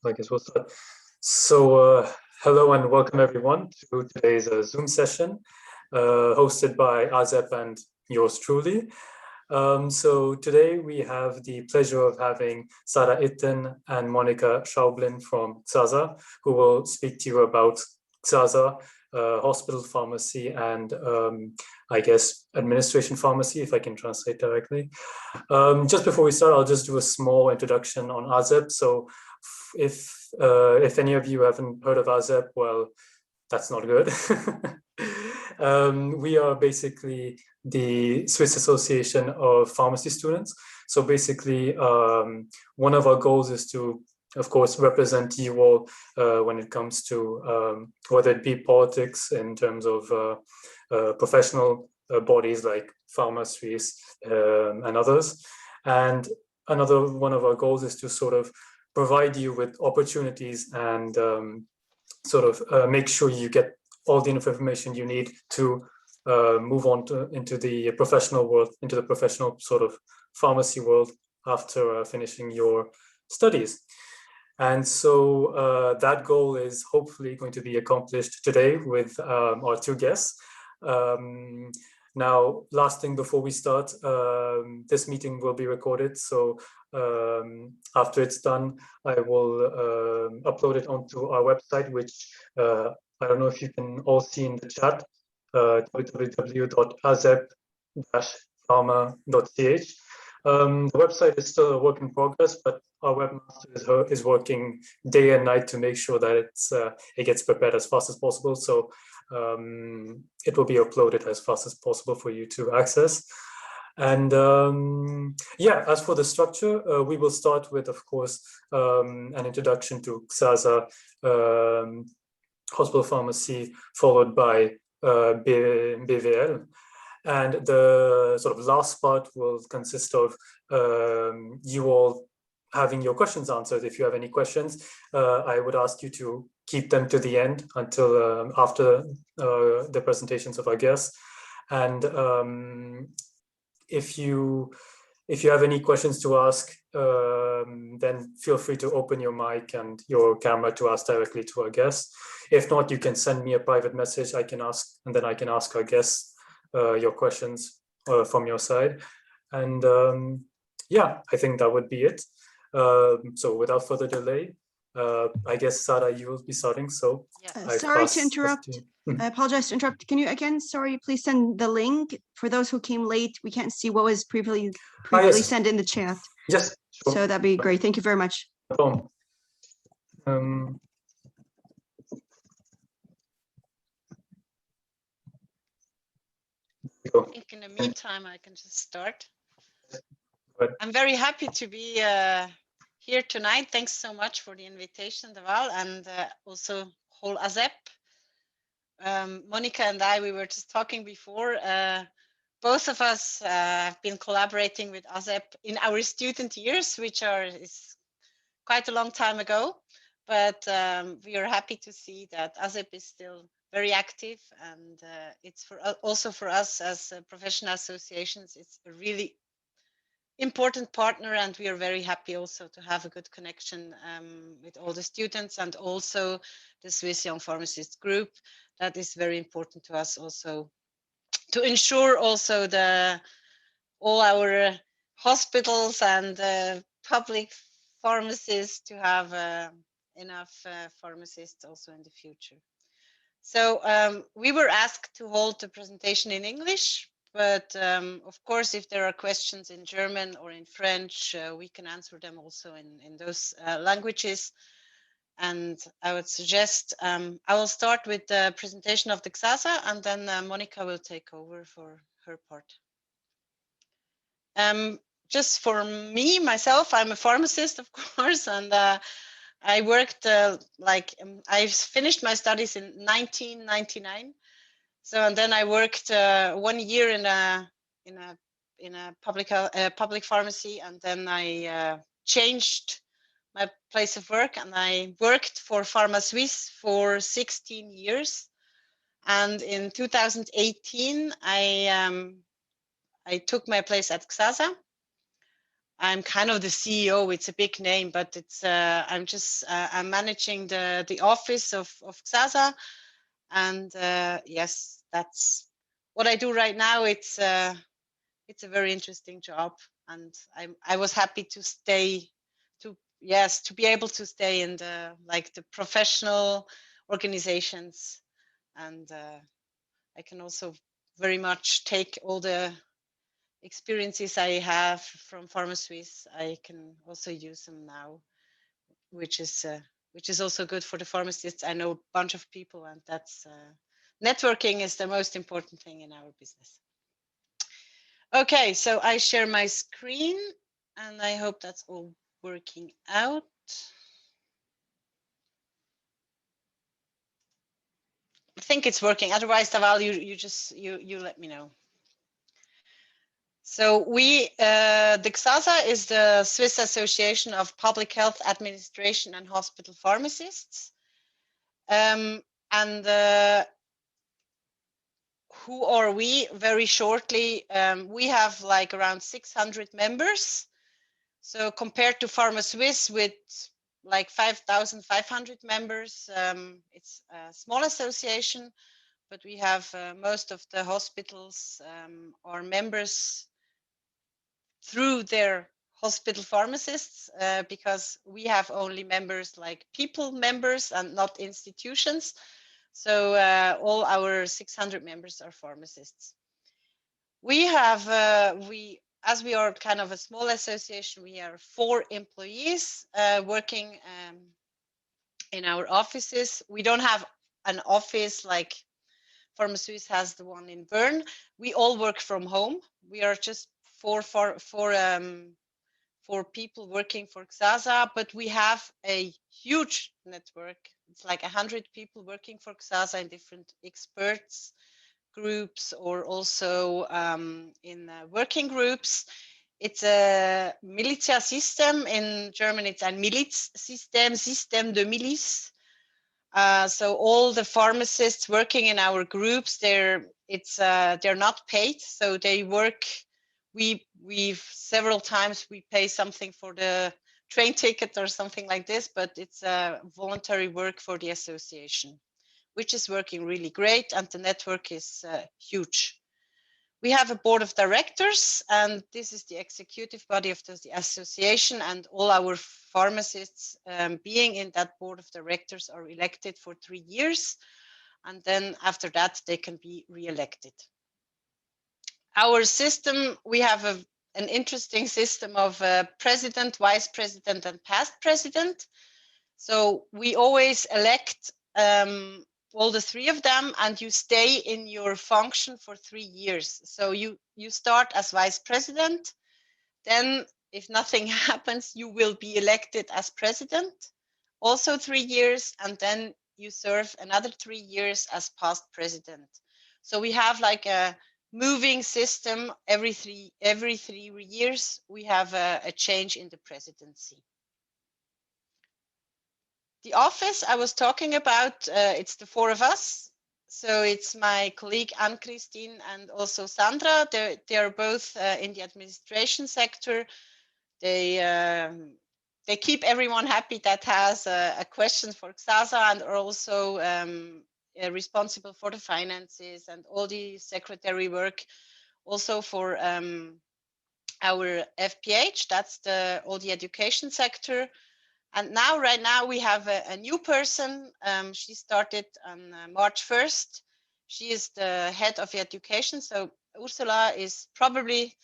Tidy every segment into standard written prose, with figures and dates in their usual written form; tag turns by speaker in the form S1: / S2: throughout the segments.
S1: I guess we'll start. So, hello and welcome everyone to today's Zoom session, hosted by asep and yours truly. So today we have the pleasure of having Sarah Itten and Monica Schaublin from GSASA, who will speak to you about GSASA, hospital pharmacy, and I guess administration pharmacy, if I can translate directly. Just before we start, I'll just do a small introduction on asep. So if any of you haven't heard of asep, well, that's not good. We are basically the Swiss Association of Pharmacy Students. So basically, one of our goals is to, of course, represent you all when it comes to whether it be politics in terms of professional bodies like Pharma Suisse and others. And another one of our goals is to sort of provide you with opportunities and sort of make sure you get all the information you need to move on into the professional world, into the professional sort of pharmacy world after finishing your studies. And so that goal is hopefully going to be accomplished today with our two guests. Now, last thing before we start, this meeting will be recorded. So after it's done, I will upload it onto our website, which I don't know if you can all see in the chat, www.asep-pharma.ch. The website is still a work in progress, but our webmaster is working day and night to make sure that it gets prepared as fast as possible. So it will be uploaded as fast as possible for you to access. And yeah, as for the structure, we will start with, of course, an introduction to GSASA hospital pharmacy, followed by BWL. And the sort of last part will consist of you all having your questions answered. If you have any questions, I would ask you to keep them to the end until after the presentations of our guests. And if you have any questions to ask, then feel free to open your mic and your camera to ask directly to our guests. If not, you can send me a private message. I can ask, and then I can ask our guests your questions from your side. And yeah, I think that would be it. So without further delay, I guess, Sarah, you will be starting. So
S2: sorry to interrupt. I apologize to interrupt. Can you again, sorry, please send the link for those who came late. We can't see what was previously
S1: yes.
S2: sent in the chat.
S1: Yes.
S2: Sure. So that'd be great. Thank you very much.
S1: No
S3: I think in the meantime, I can just start. I'm very happy to be here tonight. Thanks so much for the invitation, Deval, and also whole asep. Monica and I, we were just talking before. Both of us have been collaborating with asep in our student years, which is quite a long time ago. But we are happy to see that asep is still very active, and it's also for us as professional associations, it's a really important partner, and we are very happy also to have a good connection with all the students and also the Swiss Young Pharmacists group. That is very important to us also to ensure also all our hospitals and public pharmacies to have enough pharmacists also in the future. So we were asked to hold the presentation in English, but of course, if there are questions in German or in French, we can answer them also in those languages. And I would suggest I will start with the presentation of the GSASA, and then Monica will take over for her part. Just for me, myself, I'm a pharmacist, of course, and I worked I finished my studies in 1999. So and then I worked 1 year in a public pharmacy, and then I changed my place of work, and I worked for Pharma Suisse for 16 years. And in 2018, I took my place at GSASA. I'm kind of the CEO. It's a big name, but it's I'm managing the office of GSASA, and yes, that's what I do right now. It's a very interesting job, and I was happy to stay to be able to stay in the professional organizations, and I can also very much take all the experiences I have from PharmaSuisse. I can also use them now, which is also good for the pharmacists. I know a bunch of people, and that's networking is the most important thing in our business. Okay, so I share my screen, and I hope that's all working out. I think it's working. Otherwise, Daval, you let me know. So the GSASA is the Swiss Association of Public Health Administration and Hospital Pharmacists. And who are we? Very shortly, we have like around 600 members. So compared to PharmaSuisse with like 5,500 members, it's a small association, but we have most of the hospitals are members through their hospital pharmacists, because we have only members like people members and not institutions. So all our 600 members are pharmacists. We have, as we are kind of a small association, we are 4 employees working in our offices. We don't have an office like PharmaSuisse has the one in Bern. We all work from home. We are just four people working for GSASA, but we have a huge network. It's like 100 people working for GSASA in different experts groups, or also in working groups. It's a militia system. In German, it's ein Milizsystem, System de Milice. So all the pharmacists working in our groups, they're not paid, so they work. We've several times we pay something for the train ticket or something like this, but it's a voluntary work for the association, which is working really great, and the network is huge. We have a board of directors, and this is the executive body of the association, and all our pharmacists being in that board of directors are elected for 3 years, and then after that they can be re-elected. Our system, we have an interesting system of president, vice president, and past president. So we always elect all the 3 of them, and you stay in your function for 3 years. So you start as vice president, then if nothing happens, you will be elected as president, also 3 years, and then you serve another 3 years as past president. So we have like a moving system. Every three years, we have a change in the presidency. The office I was talking about, it's the 4 of us. So it's my colleague Anne-Christine and also Sandra. They are both in the administration sector. They keep everyone happy that has a question for GSASA, and are also responsible for the finances and all the secretary work, also for our FPH, that's all the education sector. And now, right now, we have a new person. She started on March 1st. She is the head of education. So Ursula is probably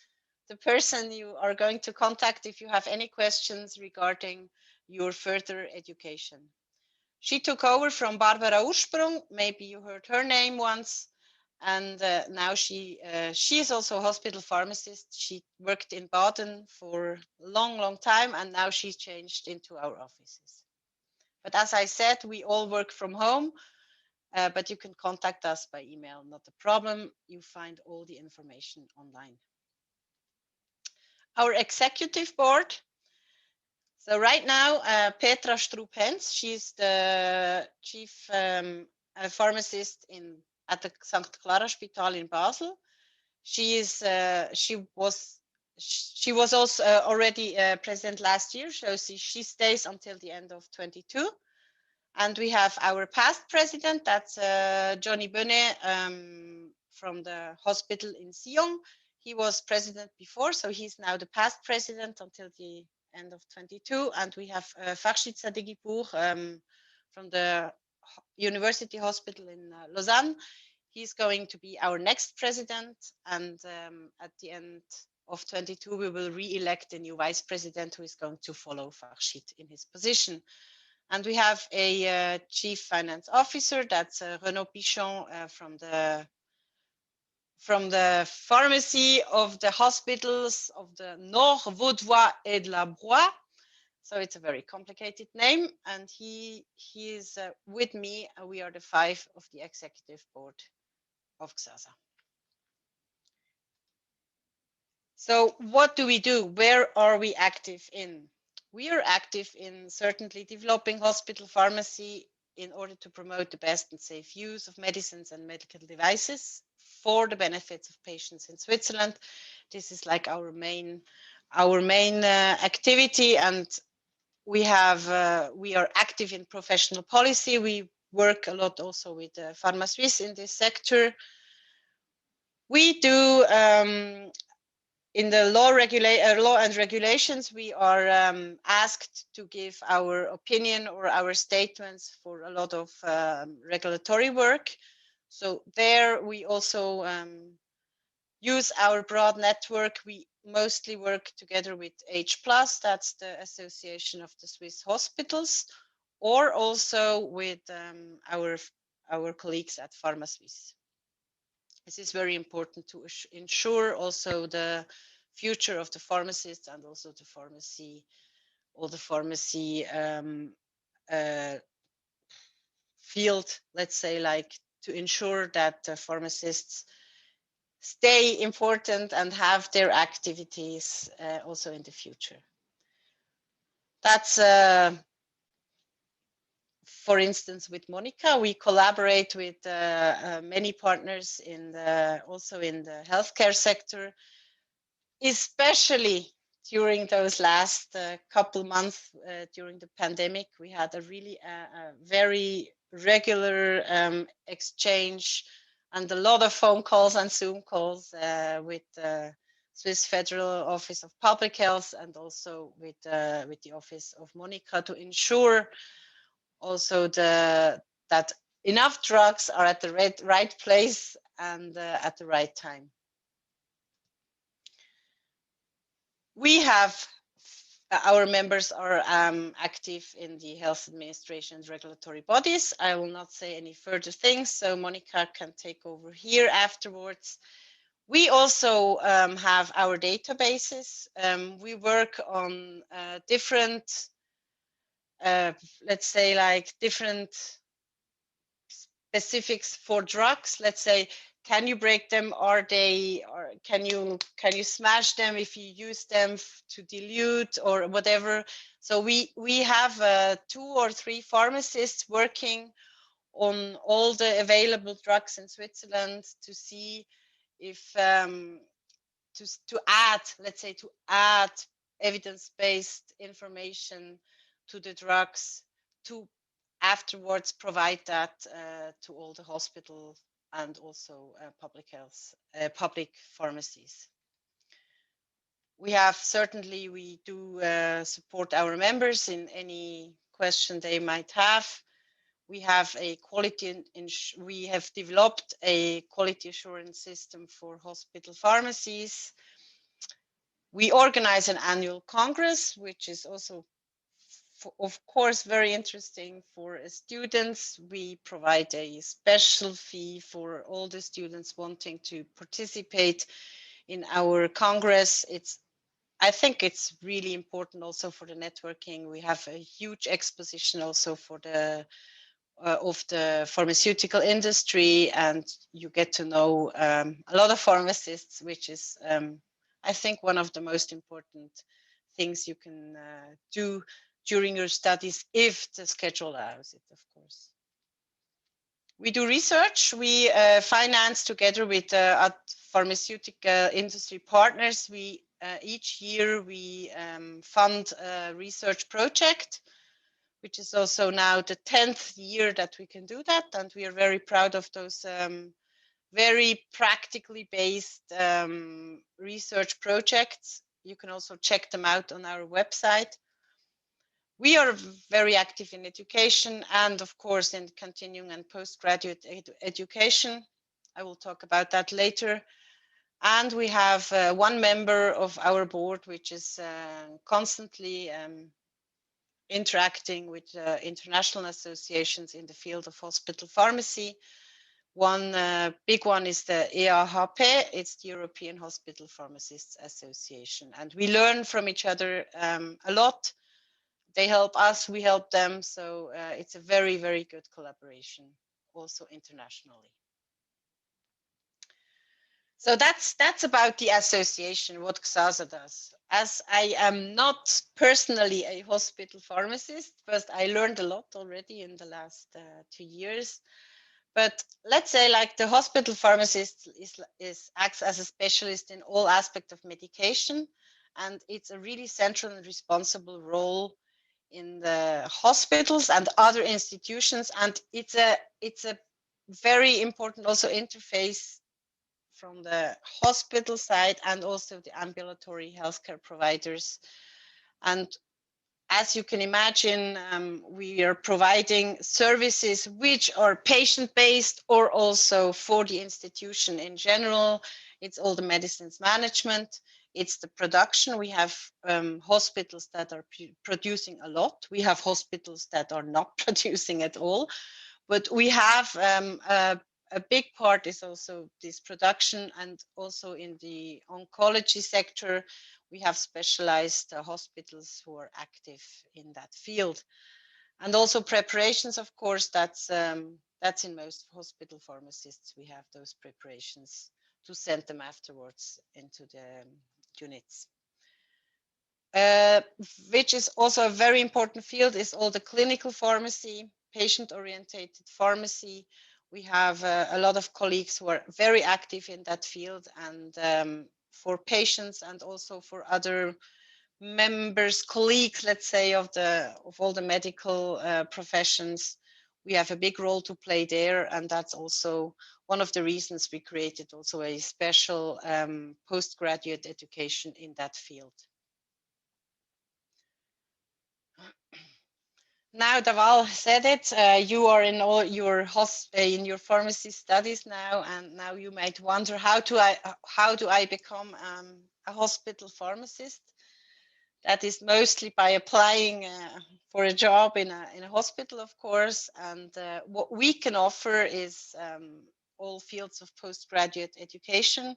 S3: the person you are going to contact if you have any questions regarding your further education. She took over from Barbara Ursprung. Maybe you heard her name once. And now she is also a hospital pharmacist. She worked in Baden for a long time, and now she's changed into our offices. But as I said, we all work from home, but you can contact us by email, not a problem. You find all the information online. Our executive board. So right now, Petra Strup-Hens, she's the chief pharmacist at the St. Clara Spital in Basel. She she was also already president last year, so she stays until the end of 22. And we have our past president, that's Johnny Bonnet from the hospital in Sion. He was president before, so he's now the past president until the end of 22. And we have Farshid Sadegipour from the University Hospital in Lausanne. He's going to be our next president. And at the end of 22, we will re-elect a new vice president who is going to follow Farshid in his position. And we have a chief finance officer, that's Renaud Pichon from the pharmacy of the hospitals of the Nord, Vaudois et de la Broye. So it's a very complicated name. And he is with me. We are the 5 of the executive board of GSASA. So what do we do? Where are we active in? We are active in certainly developing hospital pharmacy in order to promote the best and safe use of medicines and medical devices for the benefits of patients in Switzerland. This is like our main activity, and we are active in professional policy. We work a lot also with Pharma Suisse in this sector. We do in the law and regulations, we are asked to give our opinion or our statements for a lot of regulatory work. So there we also use our broad network. We mostly work together with H+, that's the Association of the Swiss Hospitals, or also with our colleagues at Pharma Suisse. This is very important to ensure also the future of the pharmacists and also the pharmacy, or the pharmacy field, let's say, like to ensure that the pharmacists stay important and have their activities also in the future. That's for instance, with Monica, we collaborate with many partners also in the healthcare sector, especially during those last couple months during the pandemic. We had a really very regular exchange and a lot of phone calls and Zoom calls with the Swiss Federal Office of Public Health and also with the Office of Monica to ensure also that enough drugs are at the right place and at the right time. We have, our members are active in the health administration's regulatory bodies. I will not say any further things, so Monica can take over here afterwards. We also have our databases. We work on different, let's say, like different specifics for drugs. Let's say, can you break them? Or can you smash them if you use them to dilute or whatever? So we have 2 or 3 pharmacists working on all the available drugs in Switzerland to see if to add, let's say, to add evidence-based information to the drugs to afterwards provide that to all the hospitals and also public pharmacies. We have certainly, we do support our members in any question they might have. We have a we have developed a quality assurance system for hospital pharmacies. We organize an annual congress, which is also, of course, very interesting for students. We provide a special fee for all the students wanting to participate in our congress. I think it's really important also for the networking. We have a huge exposition also for the of the pharmaceutical industry, and you get to know a lot of pharmacists, which is, I think, one of the most important things you can do during your studies, if the schedule allows it, of course. We do research. We finance together with pharmaceutical industry partners. We each year we fund a research project, which is also now the 10th year that we can do that. And we are very proud of those very practically based research projects. You can also check them out on our website. We are very active in education and, of course, in continuing and postgraduate education. I will talk about that later. And we have one member of our board, which is constantly interacting with international associations in the field of hospital pharmacy. One big one is the EAHP, it's the European Hospital Pharmacists Association. And we learn from each other a lot. They help us, we help them. So it's a very, very good collaboration, also internationally. So that's about the association, what GSASA does. As I am not personally a hospital pharmacist, but I learned a lot already in the last 2 years. But let's say like the hospital pharmacist acts as a specialist in all aspects of medication. And it's a really central and responsible role in the hospitals and other institutions. And it's a very important also interface from the hospital side and also the ambulatory healthcare providers. And as you can imagine, we are providing services which are patient-based or also for the institution in general. It's all the medicines management, it's the production. We have hospitals that are producing a lot. We have hospitals that are not producing at all. But we have a big part is also this production, and also in the oncology sector, we have specialized hospitals who are active in that field. And also preparations, of course, that's in most hospital pharmacists. We have those preparations to send them afterwards into the units. Which is also a very important field is all the clinical pharmacy, patient-oriented pharmacy. We have a lot of colleagues who are very active in that field, and for patients and also for other members, colleagues, let's say, of all the medical professions, we have a big role to play there. And that's also one of the reasons we created also a special postgraduate education in that field. Now, Daval said it, you are in all your in your pharmacy studies now, and now you might wonder, how do I become a hospital pharmacist? That is mostly by applying for a job in a hospital, of course. And what we can offer is all fields of postgraduate education.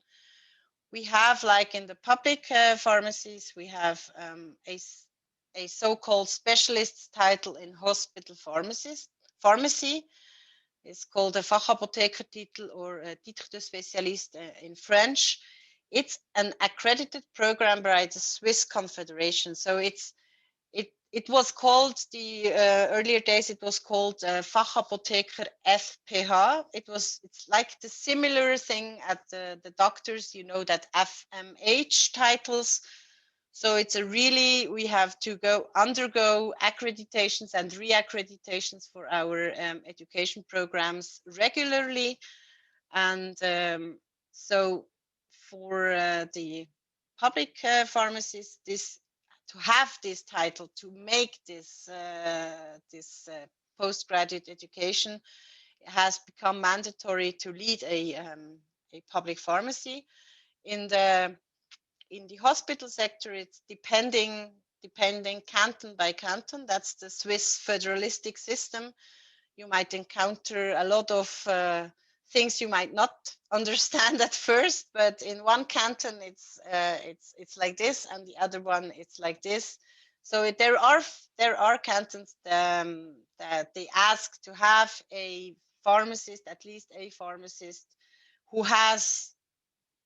S3: We have, like in the public pharmacies, we have a so-called specialist title in hospital pharmacy. It's called a Fachapothekertitel, or a titre de spécialiste in French. It's an accredited program by the Swiss Confederation. So it was called, the earlier days, it was called Fachapotheker FPH. It's like the similar thing at the doctors, you know, that FMH titles. So it's we have to undergo accreditations and re-accreditations for our education programs regularly. And so for the public pharmacists, to have this title, to make this postgraduate education, it has become mandatory to lead a public pharmacy. In the hospital sector, it's depending canton by canton. That's the Swiss federalistic system. You might encounter a lot of things you might not understand at first, but in one canton it's like this, and the other one it's like this. So there are cantons that they ask to have a pharmacist, at least a pharmacist, who has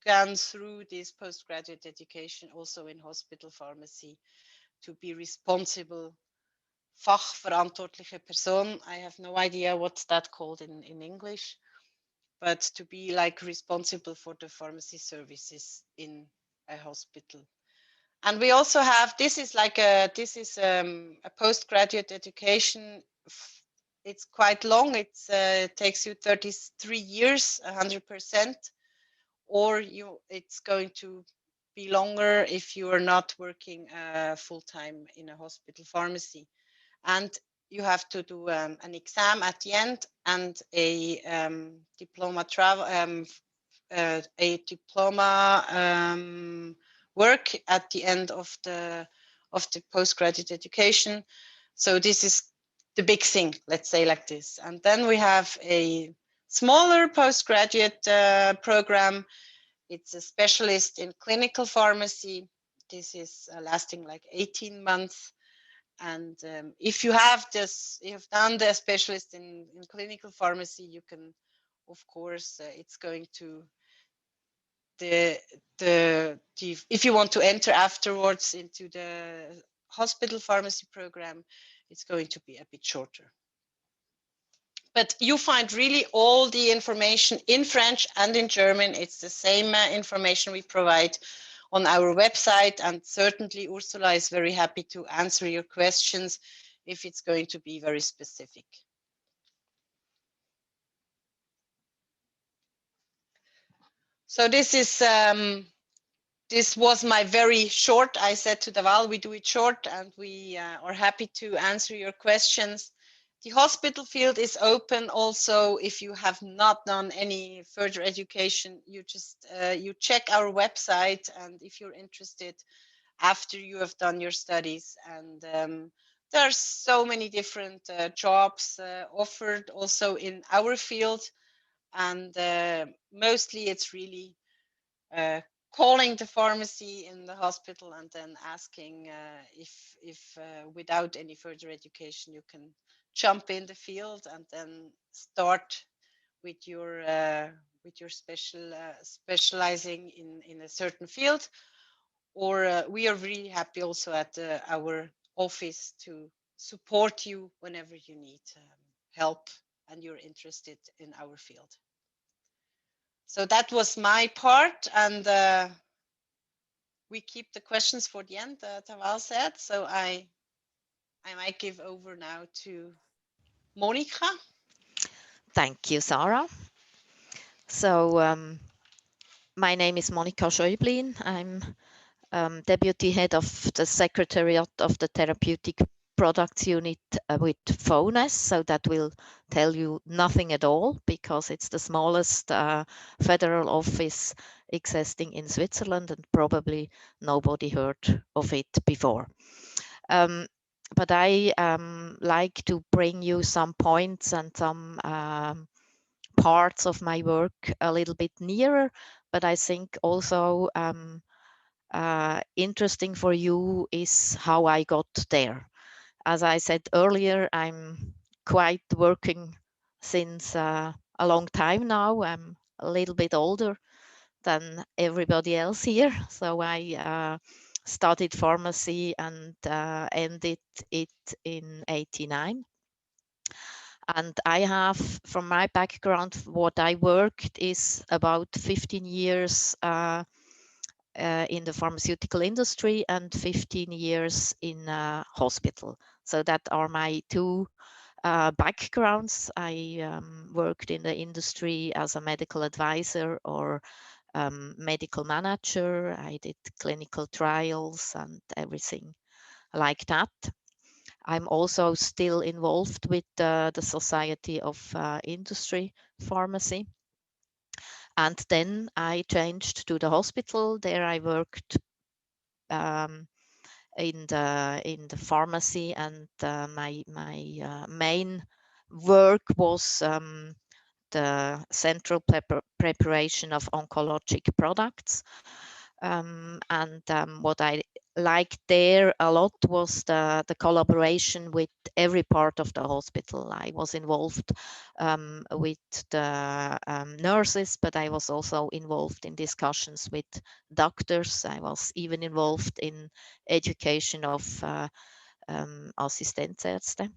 S3: gone through this postgraduate education also in hospital pharmacy, to be responsible fachverantwortliche Person. I have no idea what's that called in English, but to be like responsible for the pharmacy services in a hospital. And we also have, this is a postgraduate education. It's quite long. It takes you 33 years, 100%, or it's going to be longer if you are not working full-time in a hospital pharmacy. And you have to do an exam at the end and a diploma work at the end of the postgraduate education. So this is the big thing, let's say like this. And then we have a smaller postgraduate program. It's a specialist in clinical pharmacy. This is lasting like 18 months. And if you have done the specialist in clinical pharmacy, you can, of course, it's going to if you want to enter afterwards into the hospital pharmacy program, it's going to be a bit shorter. But you find really all the information in French and in German. It's the same information we provide on our website, and certainly Ursula is very happy to answer your questions if it's going to be very specific. So this was my very short. I said to Daval, we do it short, and we are happy to answer your questions. The hospital field is open also. If you have not done any further education, you just you check our website, and if you're interested after you have done your studies, and there's so many different jobs offered also in our field, and mostly it's really calling the pharmacy in the hospital and then asking if without any further education you can jump in the field and then start with your specializing in a certain field. Or we are really happy also at our office to support you whenever you need help and you're interested in our field. So that was my part, and we keep the questions for the end, Taval said. So I might give over now to Monica.
S4: Thank you, Sarah. So my name is Monica Schäublin. I'm Deputy Head of the Secretariat of the Therapeutic Products Unit with FONES. So that will tell you nothing at all, because it's the smallest federal office existing in Switzerland, and probably nobody heard of it before. But I like to bring you some points and some parts of my work a little bit nearer, but I think also interesting for you is how I got there. As I said earlier, I'm quite working since a long time now. I'm a little bit older than everybody else here. So I studied pharmacy and ended it in '89. And I have, from my background, what I worked is about 15 years in the pharmaceutical industry and 15 years in a hospital. So that are my two backgrounds. I worked in the industry as a medical advisor or medical manager. I did clinical trials and everything like that. I'm also still involved with the Society of Industry Pharmacy. And then I changed to the hospital. There I worked in the pharmacy, and my main work was the central preparation of oncologic products. And what I liked there a lot was the collaboration with every part of the hospital. I was involved with the nurses, but I was also involved in discussions with doctors. I was even involved in education of Assistenzärzte.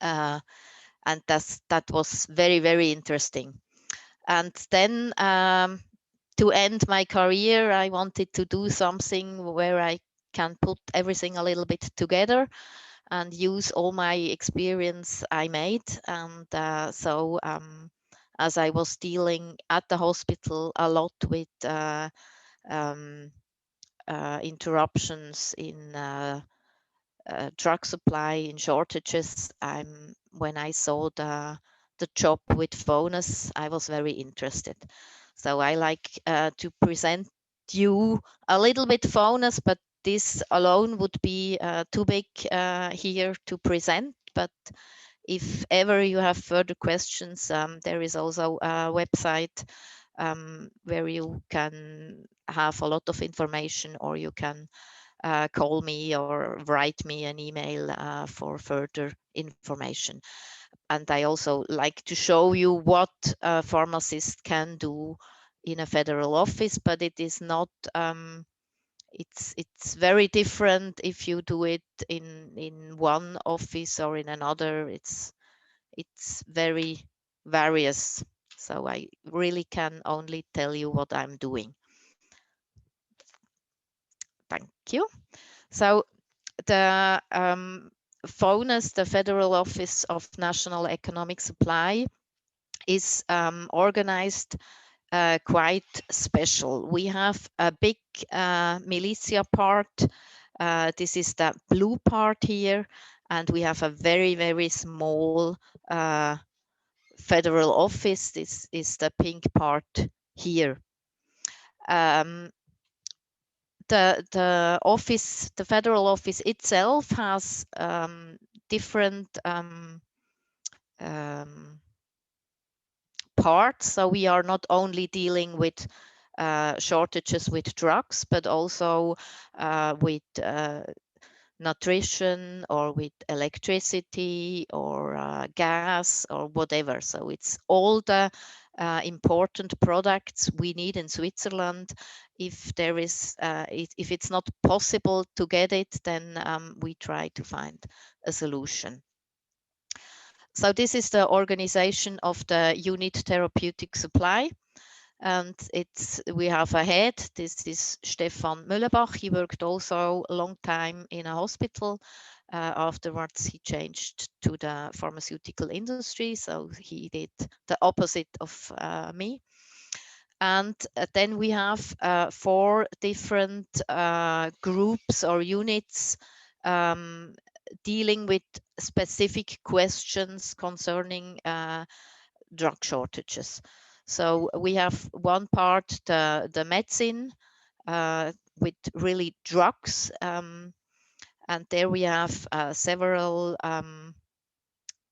S4: And that was very, very interesting. And then to end my career, I wanted to do something where I can put everything a little bit together and use all my experience I made. And so as I was dealing at the hospital a lot with um, interruptions in drug supply, in shortages, when I saw the job with Fonus, I was very interested. So I like to present you a little bit Fonus, but this alone would be too big here to present. But if ever you have further questions, there is also a website where you can have a lot of information, or you can call me or write me an email for further information. And I also like to show you what a pharmacist can do in a federal office, but it is not it's very different if you do it in one office or in another. It's very various. So I really can only tell you what I'm doing. Thank you. So the FONUS, the Federal Office of National Economic Supply, is organized quite special. We have a big militia part. This is the blue part here, and we have a very, very small federal office. This is the pink part here. The office, the federal office itself, has different parts. So we are not only dealing with shortages with drugs, but also with nutrition, or with electricity, or gas, or whatever. So it's all the important products we need in Switzerland. If there is, if it's not possible to get it, then we try to find a solution. So this is the organization of the unit therapeutic supply. And we have a head. This is Stefan Müllebach. He worked also a long time in a hospital. Afterwards, he changed to the pharmaceutical industry. So he did the opposite of me. And then we have 4 different groups or units dealing with specific questions concerning drug shortages. So we have one part, the medicine, with really drugs, and there we have several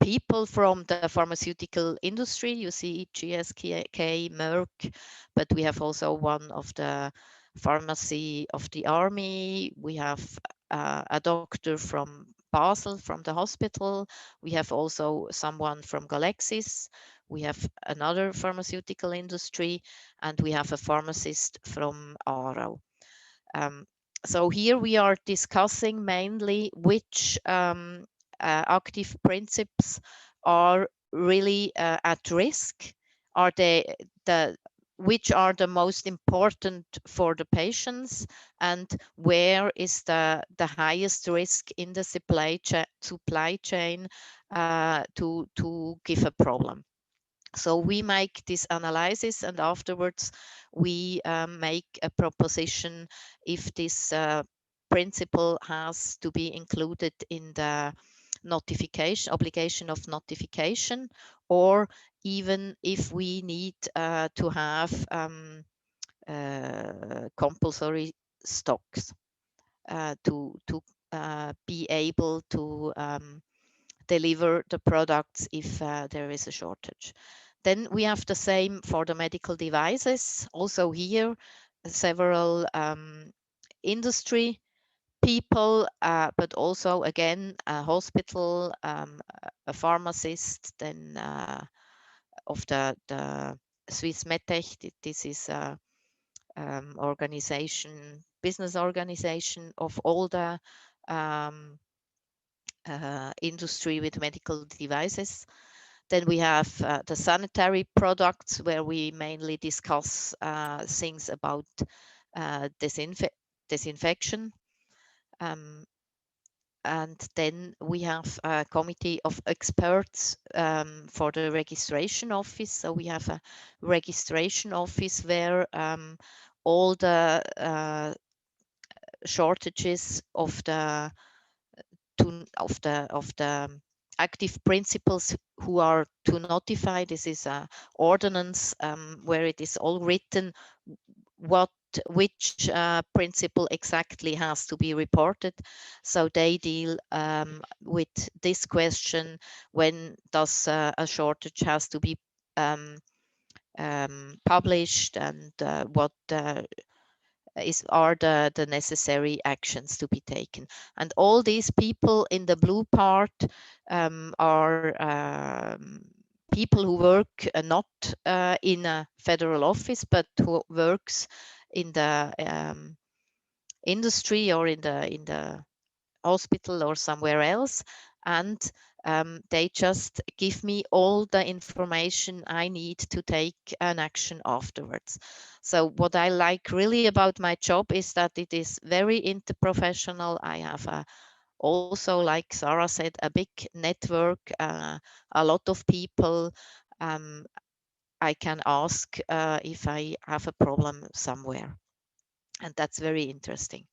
S4: people from the pharmaceutical industry. You see GSK, Merck, but we have also one of the pharmacy of the army. We have a doctor from Basel, from the hospital. We have also someone from Galexis. We have another pharmaceutical industry, and we have a pharmacist from Aarau. So here we are discussing mainly which active principes are really at risk. Are which are the most important for the patients, and where is the highest risk in the supply chain to give a problem. So we make this analysis, and afterwards we make a proposition if this principle has to be included in the obligation of notification, or even if we need to have compulsory stocks to be able to deliver the products if there is a shortage. Then we have the same for the medical devices. Also here, several industry people, but also again a hospital, a pharmacist, then of the Swiss MedTech. This is a business organization of all the industry with medical devices. Then we have the sanitary products, where we mainly discuss things about disinfection. And then we have a committee of experts for the registration office. So we have a registration office where all the shortages of the active principles who are to notify. This is a ordinance where it is all written which principle exactly has to be reported. So they deal with this question: when does a shortage has to be published, and what are the necessary actions to be taken. And all these people in the blue part are people who work not in a federal office, but who works in the industry or in the hospital or somewhere else, and they just give me all the information I need to take an action afterwards. So what I like really about my job is that it is very interprofessional. I have also, like Sarah said, a big network, a lot of people I can ask if I have a problem somewhere, and that's very interesting.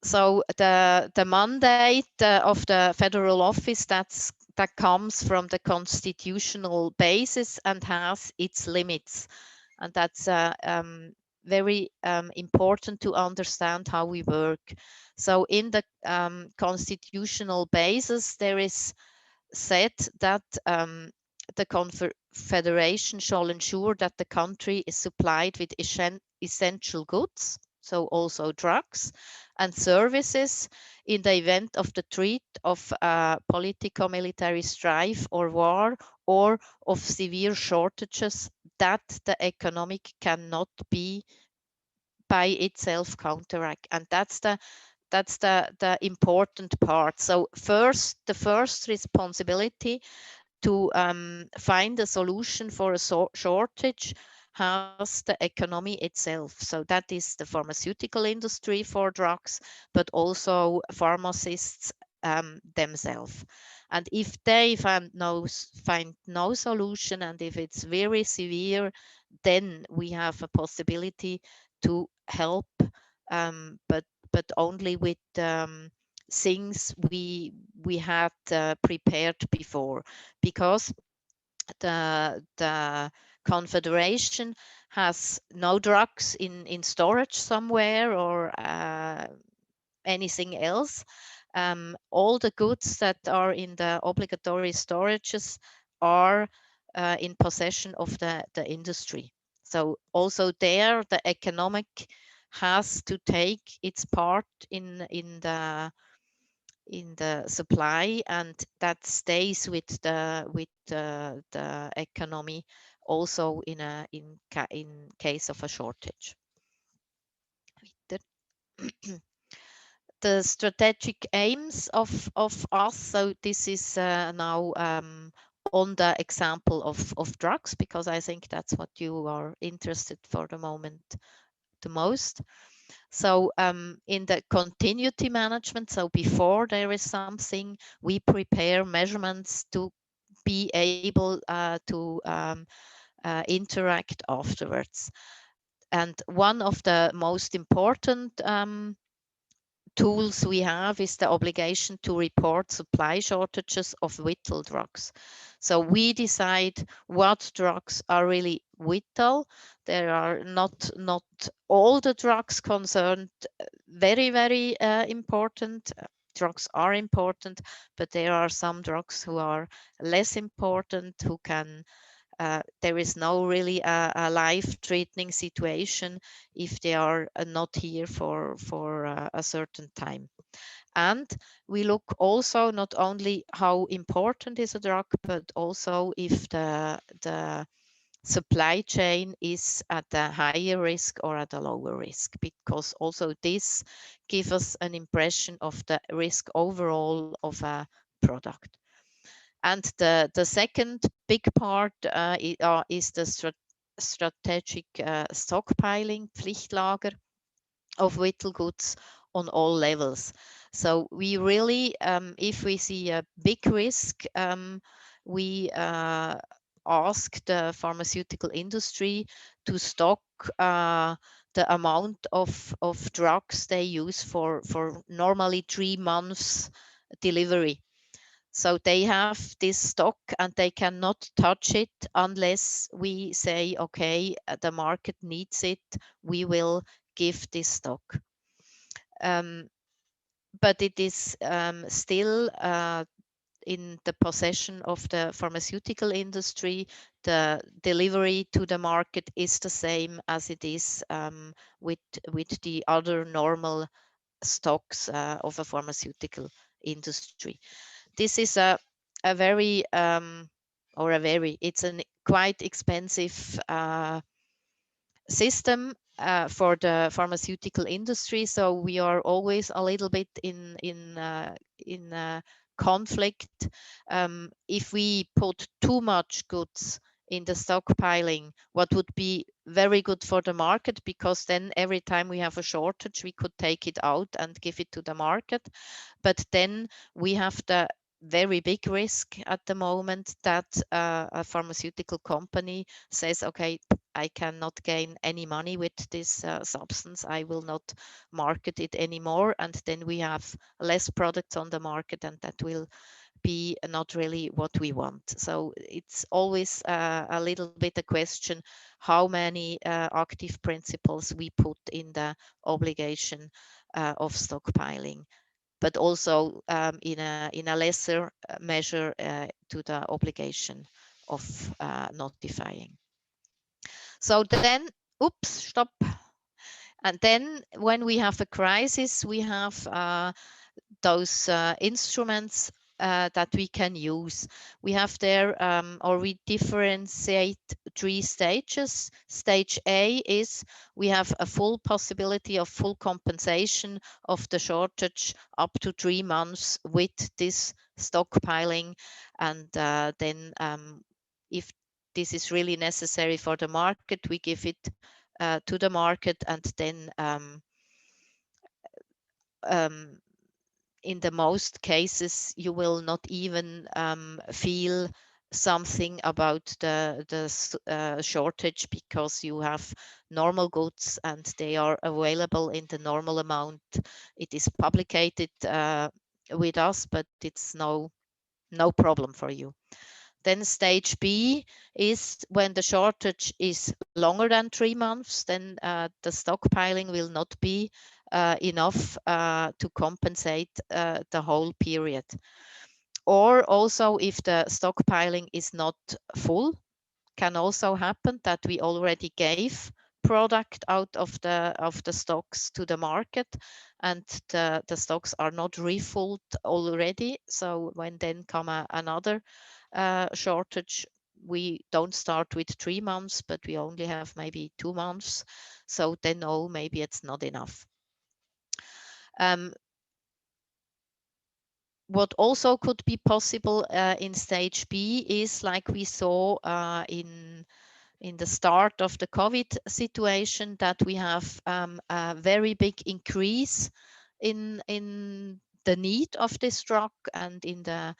S4: So the mandate of the federal office that comes from the constitutional basis and has its limits, and that's very important to understand how we work. So in the constitutional basis, there is said that the Confederation shall ensure that the country is supplied with essential goods, so also drugs and services, in the event of the threat of politico-military strife or war, or of severe shortages that the economic cannot be by itself counteract. And that's the important part. So the first responsibility to find a solution for a shortage has the economy itself. So that is the pharmaceutical industry for drugs, but also pharmacists themselves. And if they find no solution, and if it's very severe, then we have a possibility to help, but only with things we had prepared before, because the Confederation has no drugs in storage somewhere or anything else. All the goods that are in the obligatory storages are in possession of the industry. So also there, the economic has to take its part in the supply, and that stays with the economy also in case of a shortage. The strategic aims of us. So this is now on the example of drugs, because I think that's what you are interested for the moment the most. So in the continuity management, so before there is something, we prepare measurements to be able to interact afterwards. And one of the most important tools we have is the obligation to report supply shortages of vital drugs. So we decide what drugs are really vital. There are not all the drugs concerned very, very important. Drugs are important, but there are some drugs who are less important, who can there is no really a life-threatening situation if they are not here for a certain time. And we look also not only how important is a drug, but also if the supply chain is at a higher risk or at a lower risk, because also this gives us an impression of the risk overall of a product. And the second big part is the strategic stockpiling, Pflichtlager of vital goods on all levels. So we really, if we see a big risk, we ask the pharmaceutical industry to stock the amount of drugs they use for normally 3 months delivery. So they have this stock and they cannot touch it unless we say, okay, the market needs it, we will give this stock. But it is still in the possession of the pharmaceutical industry. The delivery to the market is the same as it is with the other normal stocks of a pharmaceutical industry. This is it's a quite expensive system for the pharmaceutical industry. So we are always a little bit in conflict. If we put too much goods in the stockpiling, what would be very good for the market, because then every time we have a shortage, we could take it out and give it to the market. But then we have the very big risk at the moment that a pharmaceutical company says, okay, I cannot gain any money with this substance, I will not market it anymore, and then we have less products on the market, and that will be not really what we want. So it's always a little bit a question how many active principles we put in the obligation of stockpiling, but also in a lesser measure to the obligation of notifying. So then, oops, stop. And then when we have a crisis, we have those instruments that we can use. We have there, or we differentiate 3 stages. Stage A is we have a full possibility of full compensation of the shortage up to 3 months with this stockpiling. And then if this is really necessary for the market, we give it to the market, and then in the most cases, you will not even feel something about the shortage, because you have normal goods and they are available in the normal amount. It is publicated with us, but it's no problem for you. Then stage B is when the shortage is longer than 3 months, then the stockpiling will not be enough to compensate the whole period. Or also if the stockpiling is not full, can also happen that we already gave product out of the stocks to the market, and the stocks are not refilled already. So when then come another shortage, we don't start with 3 months, but we only have maybe 2 months. So then, oh, maybe it's not enough. What also could be possible in stage B is, like we saw in the start of the COVID situation, that we have a very big increase in the need of this drug, and in the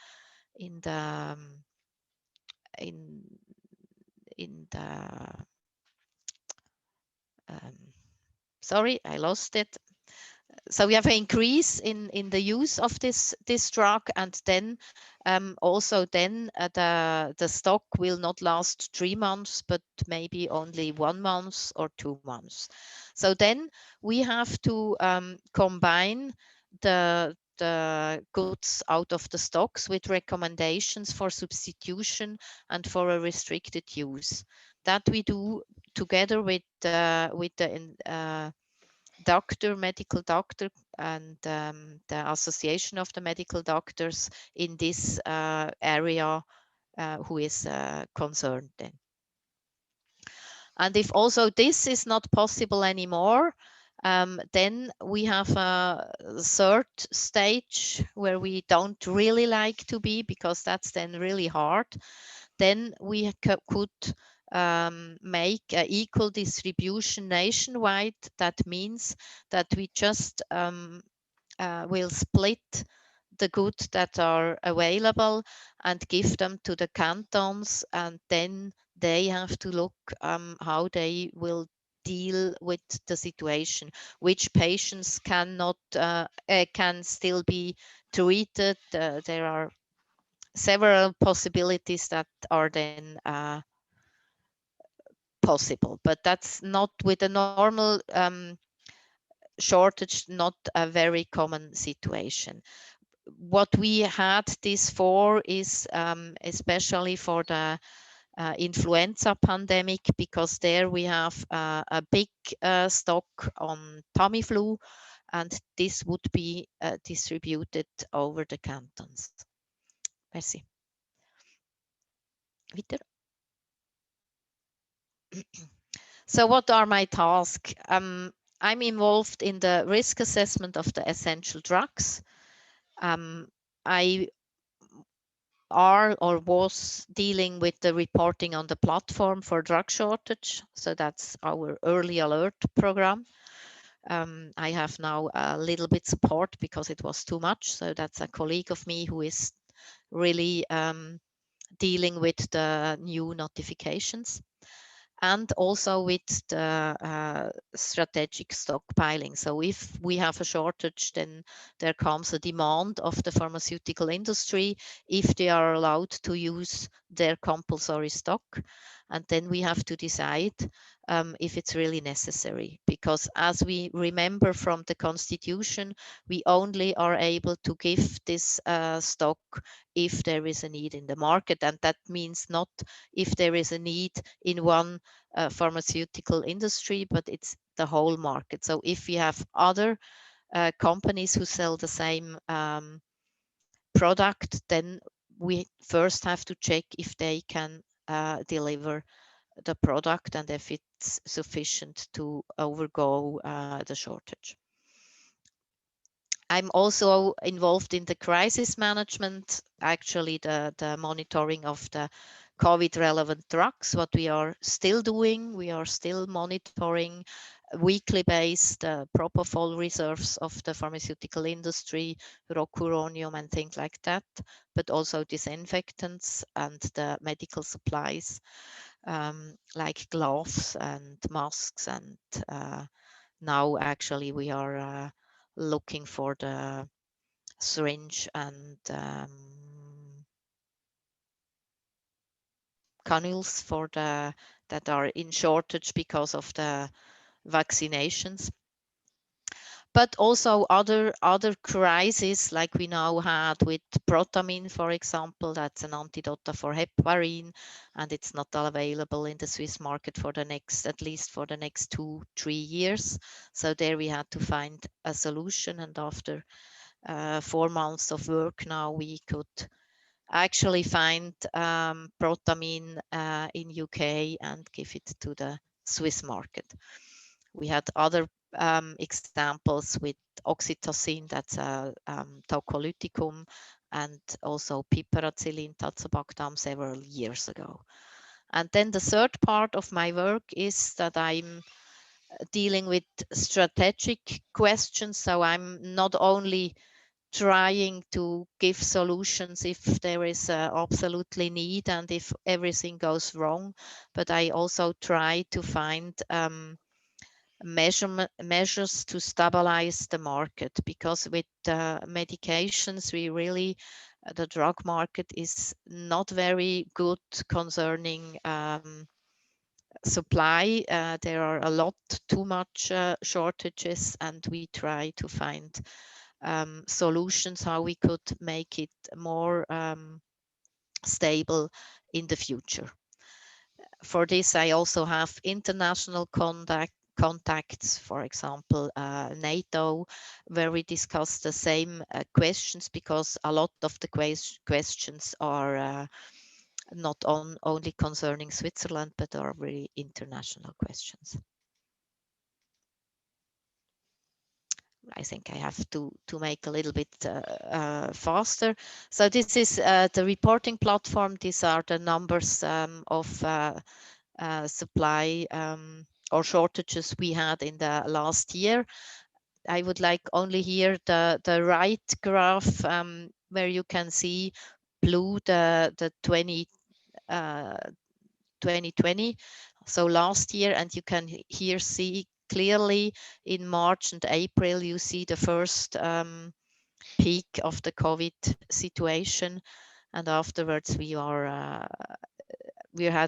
S4: sorry, I lost it. So we have an increase in the use of this drug, and then also then the stock will not last 3 months, but maybe only 1 month or 2 months. So then we have to combine the goods out of the stocks with recommendations for substitution and for a restricted use. That we do together with the medical doctor, and the Association of the Medical Doctors in this area who is concerned then. And if also this is not possible anymore, Then we have a third stage where we don't really like to be, because that's then really hard. Then we could make an equal distribution nationwide. That means that we just will split the goods that are available and give them to the cantons, and then they have to look how they will deal with the situation, which patients can still be treated. There are several possibilities that are then possible, but that's not with a normal shortage, not a very common situation. What we had this for is especially for the influenza pandemic, because there we have a big stock on Tamiflu, and this would be distributed over the cantons. Merci. Weiter. So what are my tasks? I'm involved in the risk assessment of the essential drugs. I are or was dealing with the reporting on the platform for drug shortage. So that's our early alert program. I have now a little bit support because it was too much. So that's a colleague of me who is really dealing with the new notifications, and also with the strategic stockpiling. So if we have a shortage, then there comes a demand of the pharmaceutical industry if they are allowed to use their compulsory stock. And then we have to decide if it's really necessary, because as we remember from the constitution, we only are able to give this stock if there is a need in the market. And that means not if there is a need in one pharmaceutical industry, but it's the whole market. So if we have other companies who sell the same product, then we first have to check if they can deliver the product and if it's sufficient to overgo the shortage. I'm also involved in the crisis management, actually the monitoring of the COVID relevant drugs, what we are still doing. We are still monitoring weekly based propofol reserves of the pharmaceutical industry, rocuronium and things like that, but also disinfectants and the medical supplies like gloves and masks. And now actually we are looking for the syringe and cannules for the that are in shortage because of the vaccinations. But also other crises, like we now had with protamine, for example. That's an antidote for heparin, and it's not available in the Swiss market for the next, at least for the next 2-3 years. So there we had to find a solution, and after 4 months of work now we could actually find protamine in UK and give it to the Swiss market. We had other examples with oxytocin, that's a taucolyticum, and also piperacillin tazobactam several years ago. And then the third part of my work is that I'm dealing with strategic questions. So I'm not only trying to give solutions if there is absolutely need and if everything goes wrong, but I also try to find measures to stabilize the market, because with medications we really the drug market is not very good concerning supply. There are a lot too much shortages, and we try to find solutions how we could make it more stable in the future. For this, I also have international contacts, for example, NATO, where we discuss the same questions, because a lot of the questions are not only concerning Switzerland, but are very international questions. I think I have to make a little bit faster. So this is the reporting platform. These are the numbers of supply or shortages we had in the last year. I would like only here the right graph where you can see blue the 2020, so last year, and you can here see clearly in March and April you see the first peak of the COVID situation, and afterwards we had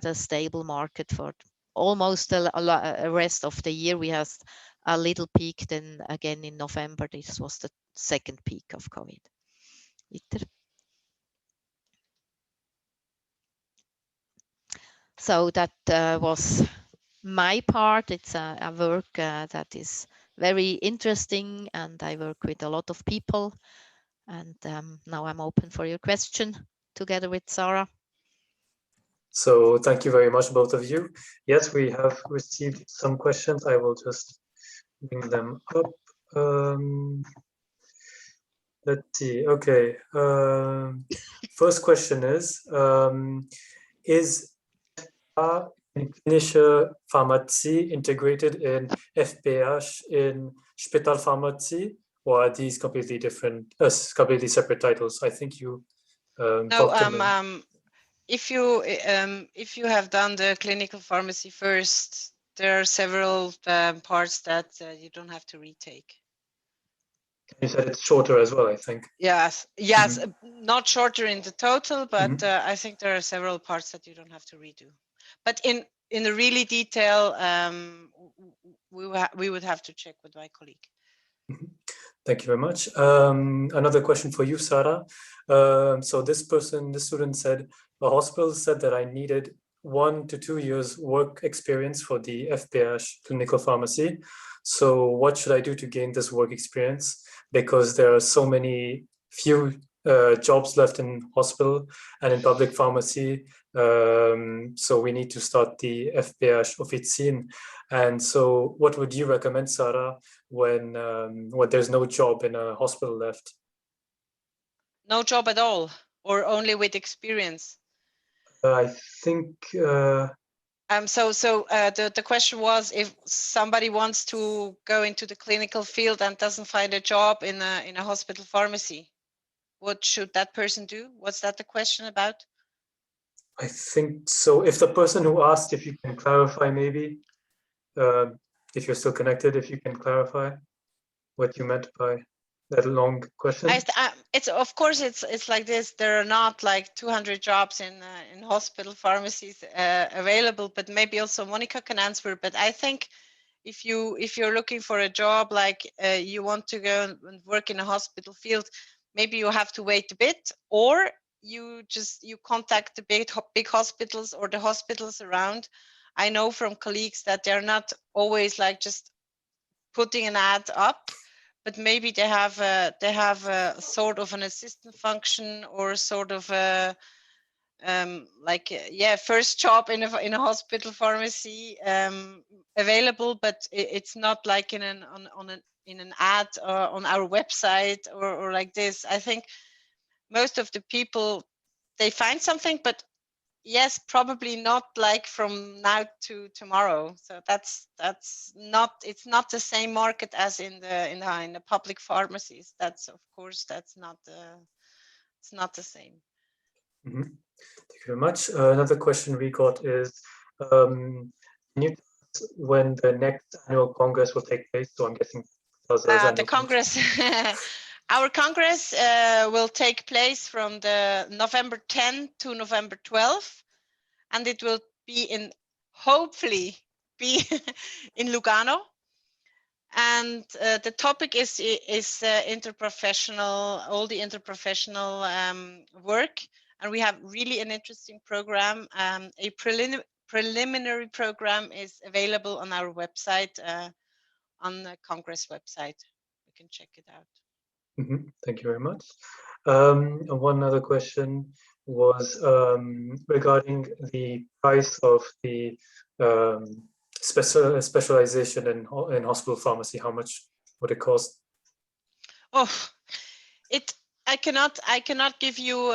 S4: a stable market for almost a rest of the year. We had a little peak, then again in November this was the second peak of COVID. Iter. So that was my part. It's a work that is very interesting, and I work with a lot of people. And now I'm open for your question together with Sarah.
S1: So thank you very much, both of you. Yes, we have received some questions. I will just bring them up. Let's see. Okay. First question is klinische Pharmazie integrated in FPH in Spitalpharmazie, or are these completely different, completely separate titles? I think you
S3: no, if you have done the clinical pharmacy first, there are several parts that you don't have to retake.
S1: You said it's shorter as well, I think.
S3: Yes, not shorter in the total, but I think there are several parts that you don't have to redo. But in the really detail, we would have to check with my colleague.
S1: Thank you very much. Another question for you, Sarah. So this student said, the hospital said that I needed 1 to 2 years work experience for the FPH clinical pharmacy. So what should I do to gain this work experience? Because there are so few jobs left in hospital and in public pharmacy. So we need to start the FPH Offizien. And so what would you recommend, Sarah, when there's no job in a hospital left?
S3: No job at all, or only with experience?
S1: I think...
S3: So the question was, if somebody wants to go into the clinical field and doesn't find a job in a hospital pharmacy, what should that person do? Was that the question about?
S1: I think so. If the person who asked, if you can clarify, maybe, if you're still connected, if you can clarify what you meant by that long question.
S3: It's of course it's like this. There are not like 200 jobs in hospital pharmacies available, but maybe also Monica can answer. But I think if you're looking for a job, like you want to go and work in a hospital field, maybe you have to wait a bit, or you contact the big hospitals or the hospitals around. I know from colleagues that they're not always like just putting an ad up, but maybe they have a sort of an assistant function, or sort of a first job in a hospital pharmacy available, but it's not like in an ad on our website or like this. I think most of the people, they find something, but yes, probably not like from now to tomorrow. So it's not the same market as in the public pharmacies. That's of course it's not the same.
S1: Mm-hmm. Thank you very much. Another question we got is, can you tell us when the next annual Congress will take place? So I'm guessing
S3: the Congress. Our Congress will take place from the November 10 to November 12, and it will hopefully be in Lugano. And the topic is interprofessional, all the interprofessional work. And we have really an interesting program. A preliminary program is available on our website, on the Congress website. You can check it out.
S1: Mm-hmm. Thank you very much. One other question was regarding the price of the specialization in hospital pharmacy. How much would it cost?
S3: Oh, I cannot give you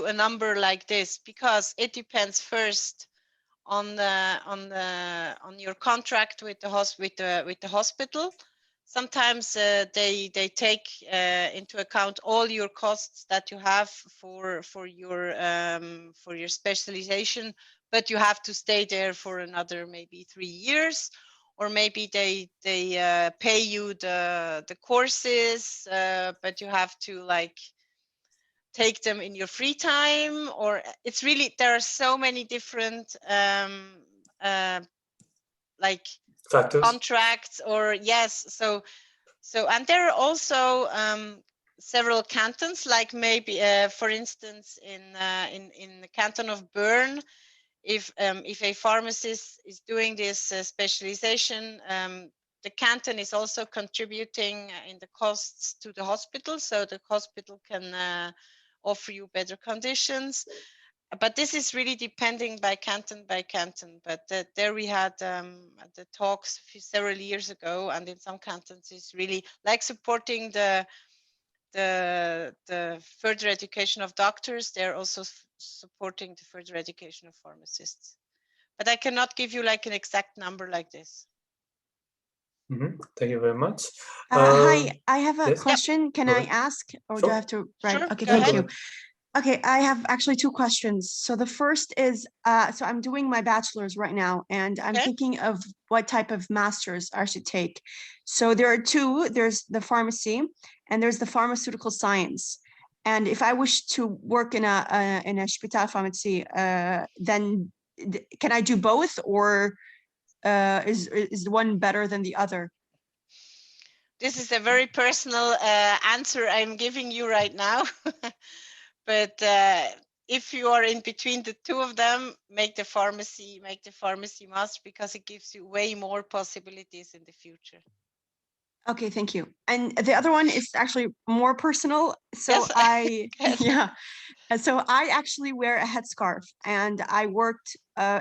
S3: a number like this, because it depends first on your contract with the hospital. Sometimes they take into account all your costs that you have for your specialization, but you have to stay there for another maybe 3 years, or maybe they pay you the courses, but you have to like take them in your free time, or it's really, there are so many different like
S1: Factors.
S3: contracts, or yes, so and there are also several cantons, like maybe for instance in the canton of Bern, if a pharmacist is doing this specialization, the canton is also contributing in the costs to the hospital, so the hospital can offer you better conditions. But this is really depending by canton. But there we had the talks several years ago, and in some cantons it's really like supporting the further education of doctors. They're also supporting the further education of pharmacists. But I cannot give you like an exact number like this.
S1: Thank you very much.
S2: Hi, I have a
S1: yes?
S2: question. Can I ask, or do I have to? Right.
S3: Sure,
S2: Okay,
S3: go
S2: thank
S3: ahead.
S2: you. Okay, I have actually two questions. So the first is, so I'm doing my bachelor's right now, and I'm thinking of what type of master's I should take. So there are two. There's the pharmacy, and there's the pharmaceutical science. And if I wish to work in a Spitalpharmazie, then can I do both, or is one better than the other?
S3: This is a very personal answer I'm giving you right now. But if you are in between the two of them, make the pharmacy master, because it gives you way more possibilities in the future.
S2: Okay, thank you. And the other one is actually more personal. So
S3: yes.
S2: So I actually wear a headscarf, and I worked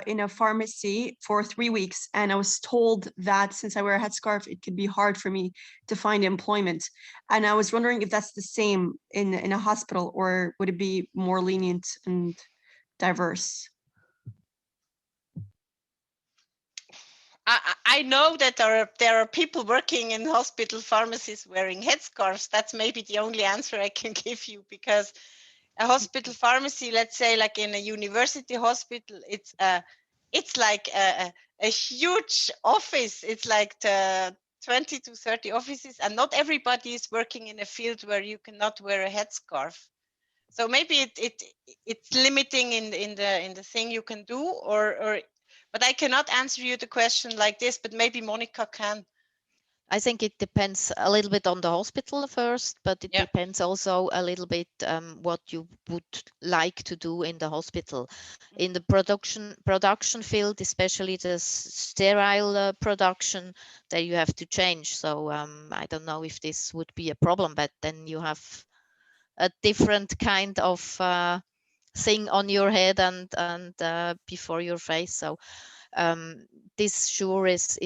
S2: in a pharmacy for 3 weeks, and I was told that since I wear a headscarf, it could be hard for me to find employment. And I was wondering if that's the same in a hospital, or would it be more lenient and diverse?
S3: I know that there are people working in hospital pharmacies wearing headscarves. That's maybe the only answer I can give you, because a hospital pharmacy, let's say like in a university hospital, it's like a huge office. It's like the 20 to 30 offices, and not everybody is working in a field where you cannot wear a headscarf. So maybe it's limiting in the thing you can do, or but I cannot answer you the question like this, but maybe Monica can.
S4: I think it depends a little bit on the hospital first, but it depends also a little bit what you would like to do in the hospital. In the production field, especially the sterile production, there you have to change. So I don't know if this would be a problem, but then you have a different kind of thing on your head and before your face. So this sure is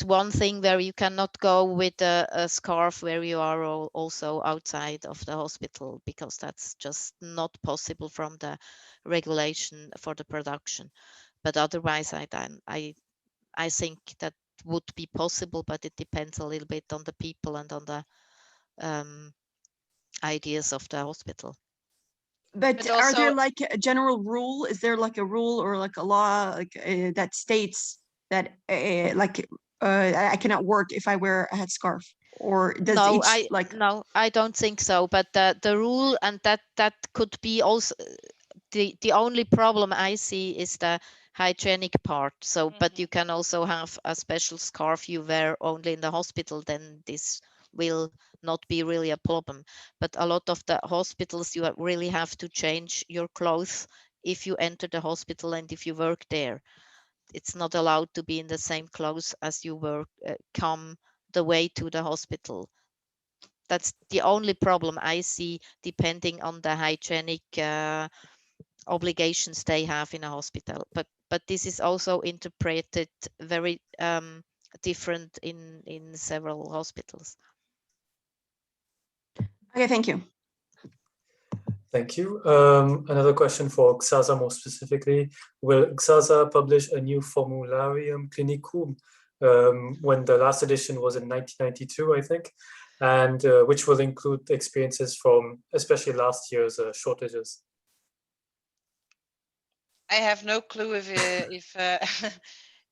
S4: one thing where you cannot go with a scarf where you are also outside of the hospital, because that's just not possible from the regulation for the production. But otherwise, I think that would be possible, but it depends a little bit on the people and on the ideas of the hospital.
S2: But are there like a general rule? Is there like a rule or like a law like that states that I cannot work if I wear a headscarf? Or does
S4: no, I don't think so. But the rule, and that could be also the only problem I see is the hygienic part. So, but you can also have a special scarf you wear only in the hospital, then this will not be really a problem. But a lot of the hospitals, you really have to change your clothes if you enter the hospital and if you work there. It's not allowed to be in the same clothes as you work come the way to the hospital. That's the only problem I see, depending on the hygienic obligations they have in a hospital. But this is also interpreted very different in several hospitals.
S2: Okay, thank you.
S1: Thank you. Another question for GSASA more specifically. Will GSASA publish a new formularium clinicum when the last edition was in 1992, I think, and which will include experiences from especially last year's shortages?
S3: I have no clue if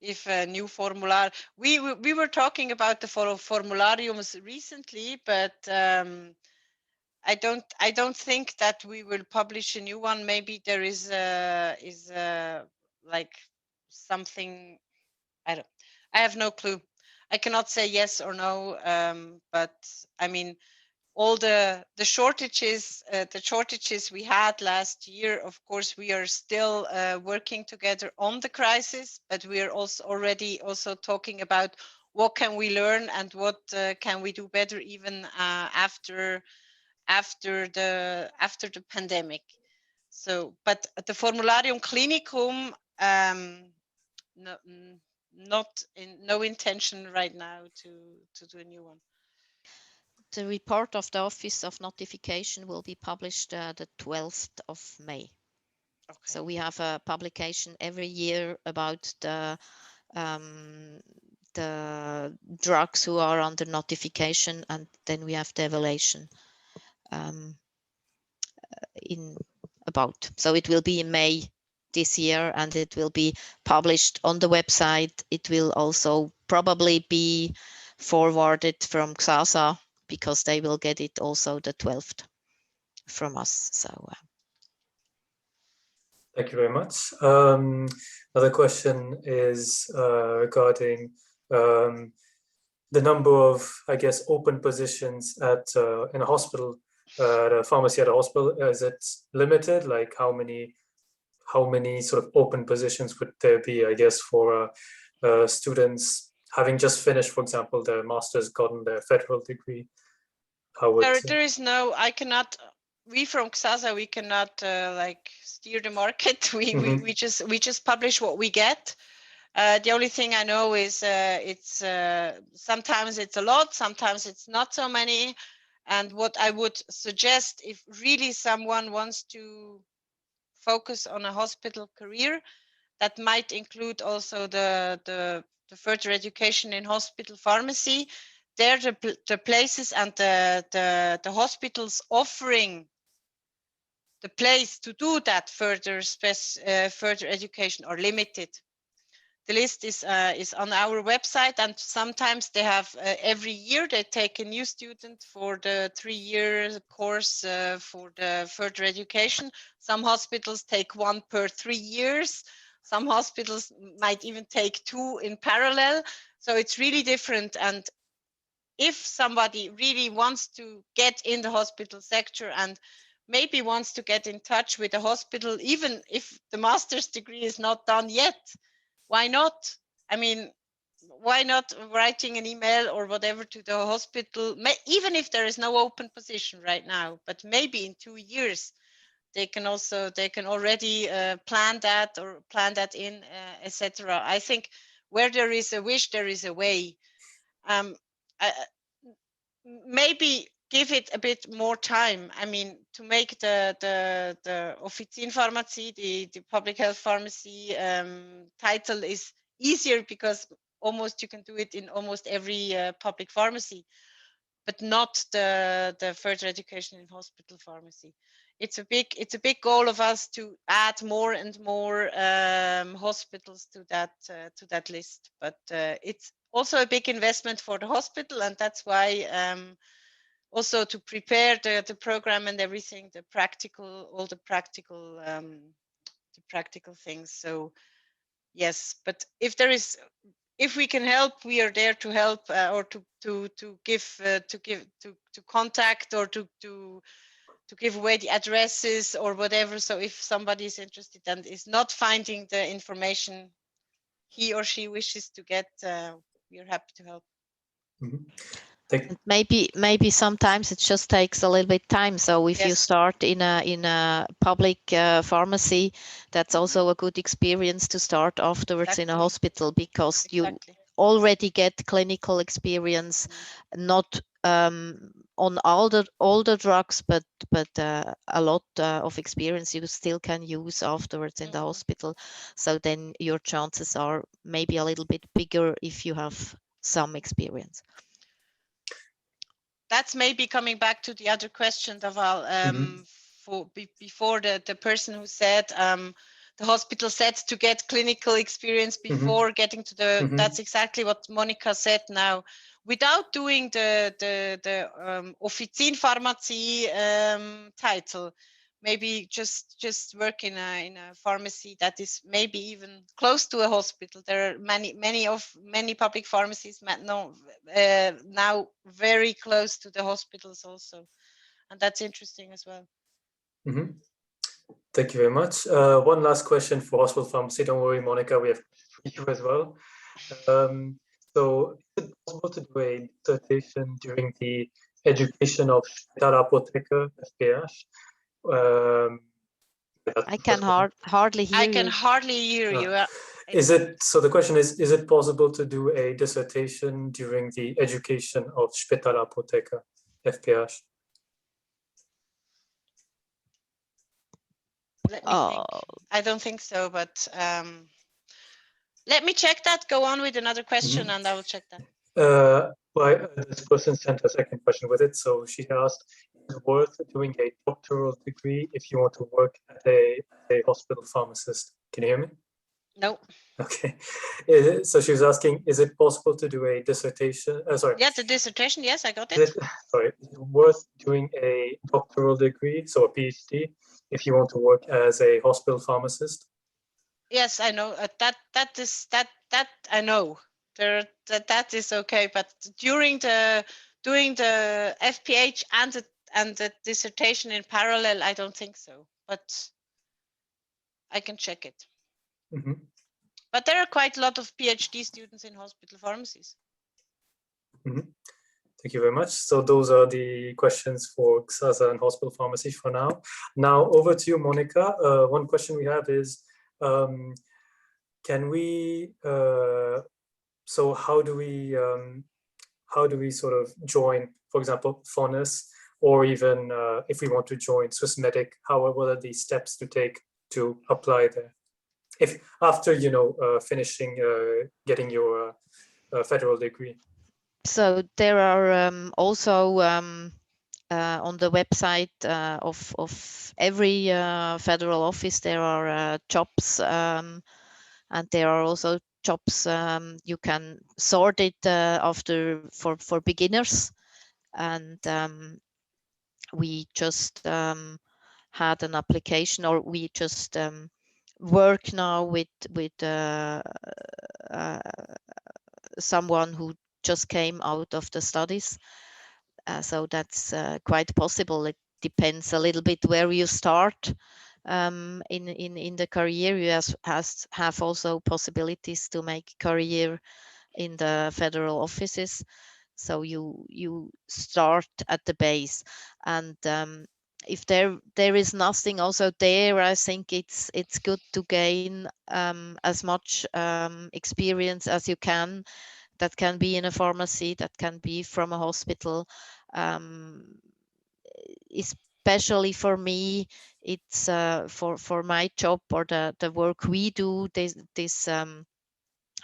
S3: if a new formular. We were talking about the formulariums recently, but I don't think that we will publish a new one. Maybe there is like something. I have no clue. I cannot say yes or no. But I mean, all the shortages we had last year, of course, we are still working together on the crisis, but we are also already talking about what can we learn and what can we do better even after the pandemic. So, but the Formularium Clinicum, no intention right now to do a new one.
S4: The report of the Office of Notification will be published the 12th of May. Okay. So we have a publication every year about the drugs who are under notification, and then we have the evaluation So it will be in May this year, and it will be published on the website. It will also probably be forwarded from GSASA, because they will get it also the 12th from us. So
S1: thank you very much. Another question is regarding the number of, I guess, open positions at in a hospital, the pharmacy at a hospital. Is it limited? Like how many sort of open positions would there be, I guess, for students having just finished, for example, their master's, gotten their federal degree? How would
S3: there is no, I cannot, we from GSASA, we cannot like steer the market. We just publish what we get. The only thing I know is it's sometimes it's a lot, sometimes it's not so many. And what I would suggest, if really someone wants to focus on a hospital career, that might include also the further education in hospital pharmacy. There, the places and the hospitals offering the place to do that further education are limited. The list is on our website, and sometimes they have every year they take a new student for the 3-year course for the further education. Some hospitals take one per 3 years. Some hospitals might even take 2 in parallel. So it's really different. And if somebody really wants to get in the hospital sector and maybe wants to get in touch with a hospital, even if the master's degree is not done yet, why not? I mean, why not writing an email or whatever to the hospital, even if there is no open position right now, but maybe in 2 years, they can already plan that in, etc. I think where there is a wish, there is a way. Maybe give it a bit more time. I mean, to make the Offizien-Pharmazie, the public health pharmacy title is easier, because almost you can do it in almost every public pharmacy, but not the further education in hospital pharmacy. It's a big goal of us to add more and more hospitals to that list, but it's also a big investment for the hospital, and that's why also to prepare the program and everything, all the practical things. So yes, but if we can help, we are there to help, or to contact, or to give away the addresses or whatever. So if somebody is interested and is not finding the information he or she wishes to get, we are happy to help.
S4: Maybe sometimes it just takes a little bit time. So if you start in a public pharmacy, that's also a good experience to start afterwards in a hospital, because already get clinical experience, not on all the drugs, but a lot of experience you still can use afterwards in the hospital. So then your chances are maybe a little bit bigger if you have some experience.
S3: That's maybe coming back to the other question, Daval, before the person who said the hospital said to get clinical experience before getting to the, that's exactly what Monica said now. Without doing the Offizien-Pharmazie title, maybe just work in a pharmacy that is maybe even close to a hospital. There are many public pharmacies now very close to the hospitals also, and that's interesting as well.
S1: Thank you very much. One last question for hospital pharmacy. Don't worry, Monica, we have for you as well. So is it possible to do a dissertation during the education of Spitalapotheker, SPH?
S4: I can hardly hear you.
S3: I can hardly hear you.
S1: Is it, so the question is it possible to do a dissertation during the education of Spitalapotheker, FPH?
S3: Let me think. I don't think so, but let me check that. Go on with another question and I will check that.
S1: This person sent a second question with it. So she asked, is it worth doing a doctoral degree if you want to work as a hospital pharmacist? Can you hear me?
S3: No.
S1: Okay. So she was asking, is it possible to do a dissertation? Sorry.
S3: Yeah, the dissertation. Yes, I got it.
S1: Sorry. Is it worth doing a doctoral degree, so a PhD, if you want to work as a hospital pharmacist?
S3: Yes, I know that I know that is okay, but doing the FPH and the dissertation in parallel, I don't think so, but I can check it. But there are quite a lot of PhD students in hospital pharmacies.
S1: Thank you very much. So those are the questions for GSASA and hospital pharmacy for now. Now over to you, Monica. One question we have is, can we, so how do we sort of join, for example, FONUS, or even if we want to join Swissmedic, what are the steps to take to apply there? If after, finishing, getting your federal degree.
S4: So there are also on the website of every federal office, there are jobs, and there are also jobs you can sort it after for beginners, and we just had an application, or we just work now with someone who just came out of the studies, so that's quite possible. It depends a little bit where you start in the career. You have also possibilities to make career in the federal offices, so you start at the base, and if there is nothing also there, I think it's good to gain as much experience as you can. That can be in a pharmacy, that can be from a hospital. Especially for me, it's for my job, or the work we do, this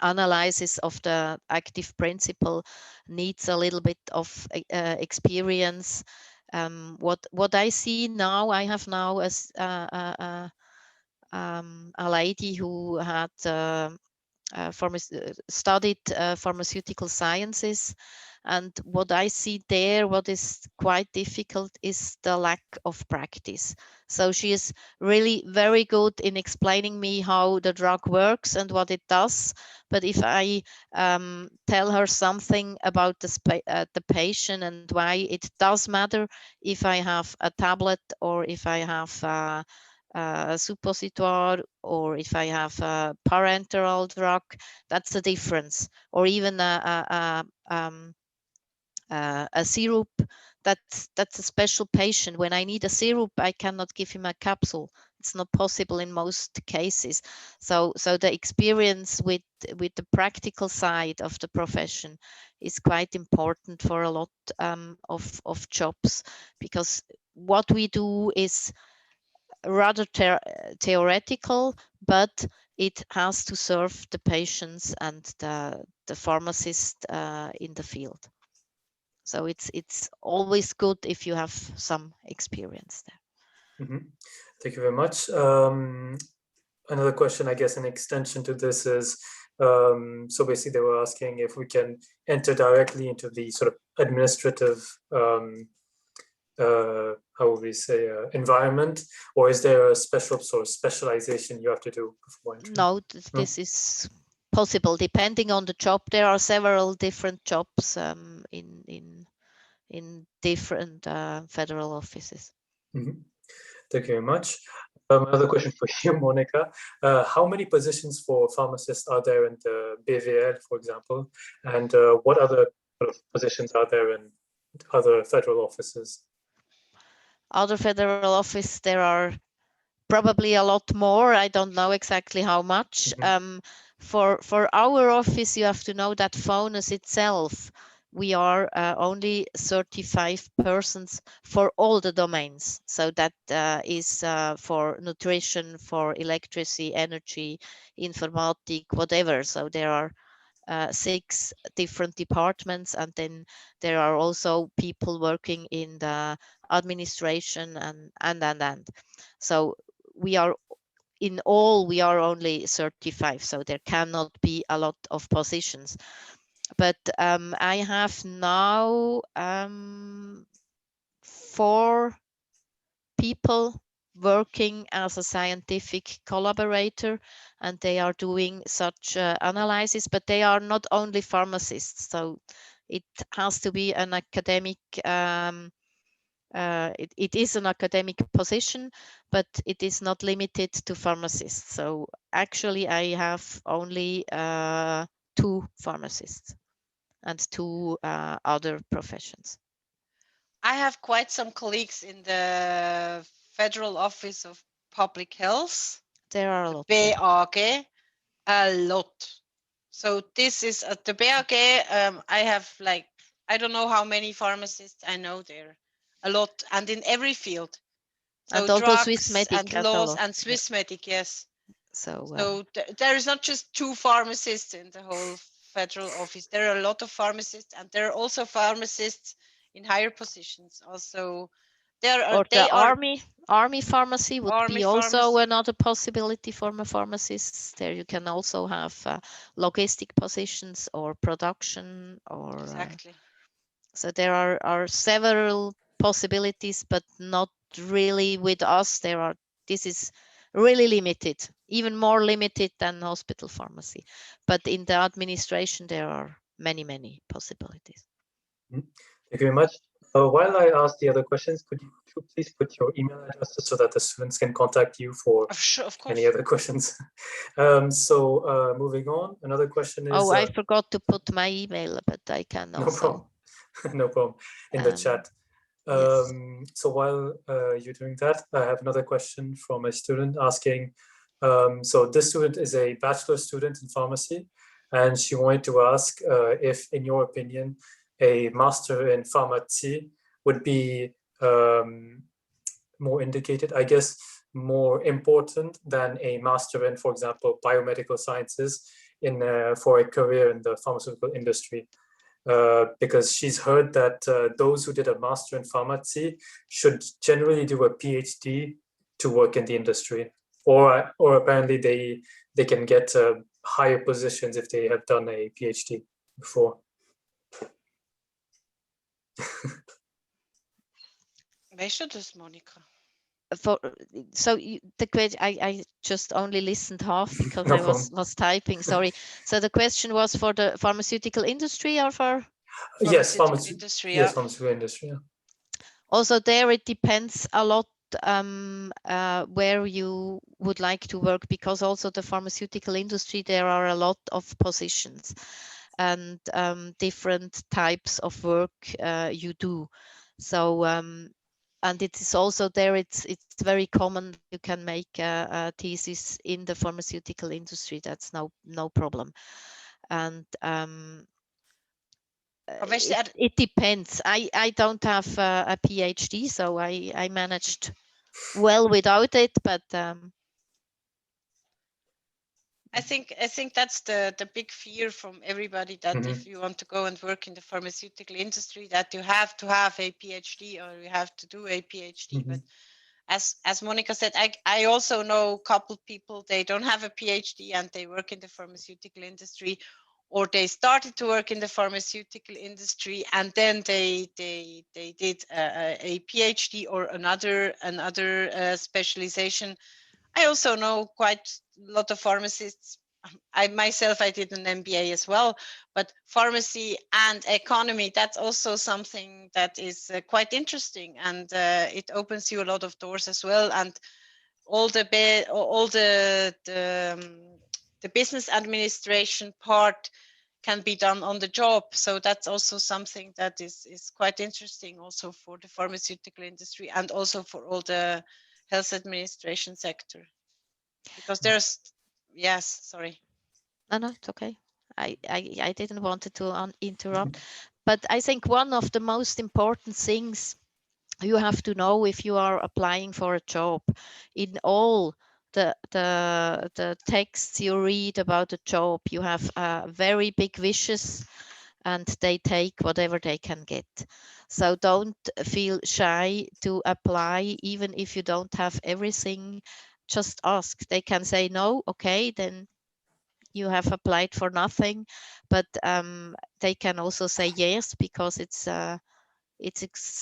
S4: analysis of the active principle needs a little bit of experience. What I see now, I have now as a lady who had studied pharmaceutical sciences, and what I see there, what is quite difficult, is the lack of practice. So she is really very good in explaining me how the drug works and what it does, but if I tell her something about the patient and why it does matter if I have a tablet or if I have a suppositoire, or if I have a parenteral drug, that's the difference. Or even a syrup, that's a special patient. When I need a syrup, I cannot give him a capsule. It's not possible in most cases. So the experience with the practical side of the profession is quite important for a lot of jobs, because what we do is rather theoretical, but it has to serve the patients and the pharmacist in the field. So it's always good if you have some experience there.
S1: Mm-hmm. Thank you very much. Another question, I guess, an extension to this is, so basically they were asking if we can enter directly into the sort of administrative, how would we say, environment, or is there a special sort of specialization you have to do before entering?
S4: No, this is possible depending on the job. There are several different jobs in different federal offices.
S1: Mm-hmm. Thank you very much. Another question for you, Monica. How many positions for pharmacists are there in the BWL, for example? And what other sort of positions are there in other federal offices?
S4: Other federal office, there are probably a lot more. I don't know exactly how much.
S1: Mm-hmm.
S4: For our office, you have to know that Faunus itself, we are only 35 persons for all the domains. So that is for nutrition, for electricity, energy, informatic, whatever. So there are 6 different departments, and then there are also people working in the administration and. So we are in all, we are only 35, so there cannot be a lot of positions. But I have now 4 people working as a scientific collaborator, and they are doing such analysis, but they are not only pharmacists. So it has to be an academic, it is an academic position, but it is not limited to pharmacists. So actually I have only 2 pharmacists and 2 other professions.
S3: I have quite some colleagues in the Federal Office of Public Health.
S4: There are a lot.
S3: BAG, a lot. So this is at the BAG. I have like, I don't know how many pharmacists I know there. A lot, and in every field. So
S4: and also
S3: drugs
S4: Swissmedic
S3: and
S4: has a
S3: laws
S4: lot.
S3: and Swissmedic, yes.
S4: So
S3: there is not just 2 pharmacists in the whole federal office. There are a lot of pharmacists, and there are also pharmacists in higher positions. Also, there are
S4: army pharmacy would be also
S3: pharmacy.
S4: another possibility for my pharmacists. There you can also have logistic positions or production or
S3: exactly.
S4: So there are several possibilities, but not really with us. This is really limited, even more limited than hospital pharmacy. But in the administration, there are many possibilities.
S1: Thank you very much. While I ask the other questions, could you please put your email addresses so that the students can contact you for any other questions? So moving on, another question is...
S4: Oh, I forgot to put my email, but I can also...
S1: No problem. No problem. In the chat.
S4: Yes.
S1: So while you're doing that, I have another question from a student asking, so this student is a bachelor student in pharmacy, and she wanted to ask if, in your opinion, a master in pharmacy would be more indicated, I guess, more important than a master in, for example, biomedical sciences for a career in the pharmaceutical industry. Because she's heard that those who did a master in pharmacy should generally do a PhD to work in the industry, or apparently they can get higher positions if they have done a PhD before.
S3: Welche das, Monica?
S4: The question, I just only listened half because
S1: No
S4: I was typing. Sorry. So the question was for the pharmaceutical industry or for?
S1: Yes,
S3: pharmaceutical industry.
S1: Yes, pharmaceutical industry. Yeah.
S4: Also, there it depends a lot where you would like to work, because also the pharmaceutical industry, there are a lot of positions and different types of work you do. So and it is also there. It's very common. You can make a thesis in the pharmaceutical industry. That's no problem. And it depends. I don't have a PhD, so I managed well without it. But
S3: I think that's the big fear from everybody, that if you want to go and work in the pharmaceutical industry, that you have to have a PhD or you have to do a PhD. But as Monica said, I also know a couple people, they don't have a PhD and they work in the pharmaceutical industry, or they started to work in the pharmaceutical industry and then they did a PhD or another specialization. I also know quite a lot of pharmacists. I did an MBA as well, but pharmacy and economy, that's also something that is quite interesting, and it opens you a lot of doors as well. And all the business administration part can be done on the job. So that's also something that is quite interesting also for the pharmaceutical industry and also for all the health administration sector. Because there's, yes, sorry.
S4: No, it's okay. I didn't want to interrupt, but I think one of the most important things you have to know if you are applying for a job, in all the texts you read about a job, you have very big wishes, and they take whatever they can get. So don't feel shy to apply, even if you don't have everything. Just ask. They can say no, okay, then you have applied for nothing, but they can also say yes, because it's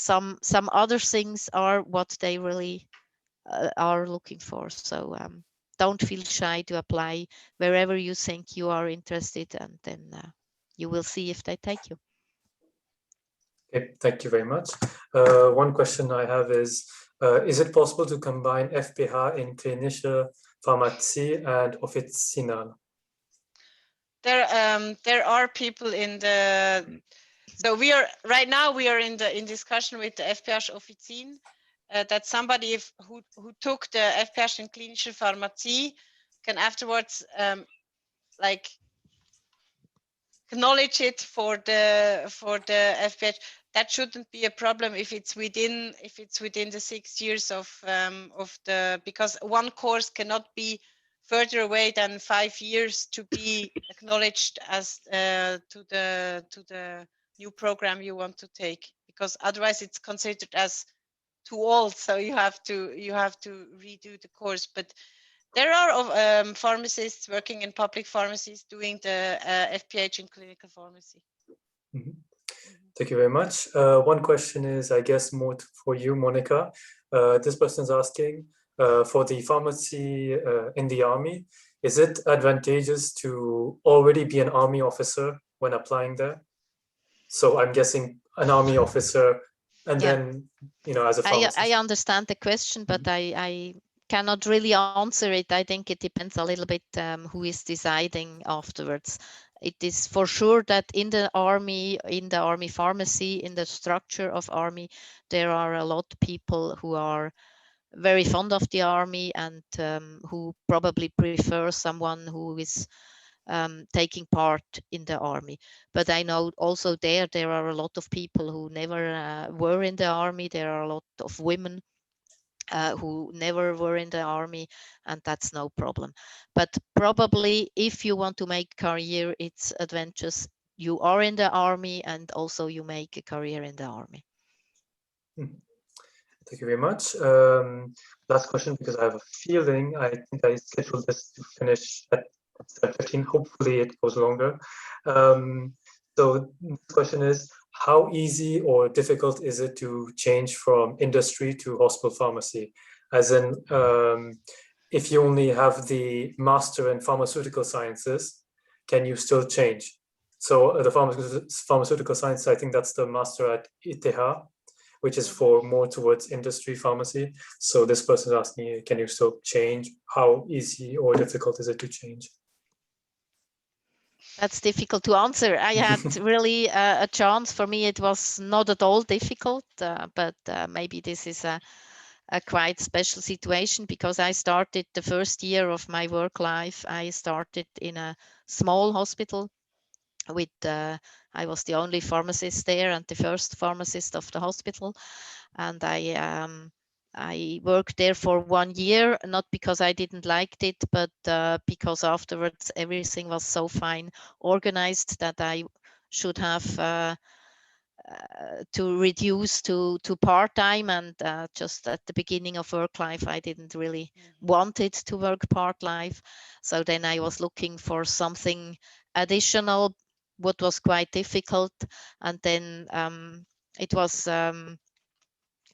S4: some other things are what they really are looking for. So don't feel shy to apply wherever you think you are interested, and then you will see if they take you.
S1: Okay, thank you very much. One question I have is it possible to combine FPH in klinische Pharmazie and Offizinal?
S3: There are people in the, so we are right now in discussion with the FPH Offizin, that somebody who took the FPH in klinische Pharmazie can afterwards like acknowledge it for the FPH. That shouldn't be a problem if it's within the 6 years of the, because one course cannot be further away than 5 years to be acknowledged as to the new program you want to take, because otherwise it's considered as too old, so you have to redo the course. But there are pharmacists working in public pharmacies doing the FPH in clinical pharmacy.
S1: Thank you very much. One question is, I guess, more for you, Monica. This person is asking, for the pharmacy in the army, is it advantageous to already be an army officer when applying there? So I'm guessing an army officer, and then, as a pharmacist.
S4: I understand the question, but I cannot really answer it. I think it depends a little bit who is deciding afterwards. It is for sure that in the army pharmacy, in the structure of army, there are a lot of people who are very fond of the army and who probably prefer someone who is taking part in the army. But I know also there are a lot of people who never were in the army. There are a lot of women who never were in the army, and that's no problem. But probably if you want to make career, it's advantageous you are in the army and also you make a career in the army.
S1: Thank you very much. Last question, because I have a feeling, I think I scheduled this to finish at 15. Hopefully it goes longer. So the question is, how easy or difficult is it to change from industry to hospital pharmacy? As in, if you only have the master in pharmaceutical sciences, can you still change? So the pharmaceutical science, I think that's the master at ETH, which is for more towards industry pharmacy. So this person is asking, can you still change? How easy or difficult is it to change?
S4: That's difficult to answer. I had really a chance. For me, it was not at all difficult, but maybe this is a quite special situation, because I started the first year of my work life. I started in a small hospital with, I was the only pharmacist there and the first pharmacist of the hospital. And I worked there for 1 year, not because I didn't like it, but because afterwards everything was so fine organized that I should have to reduce to part-time. And just at the beginning of work life, I didn't really wanted to work part-life. So then I was looking for something additional, what was quite difficult. And then it was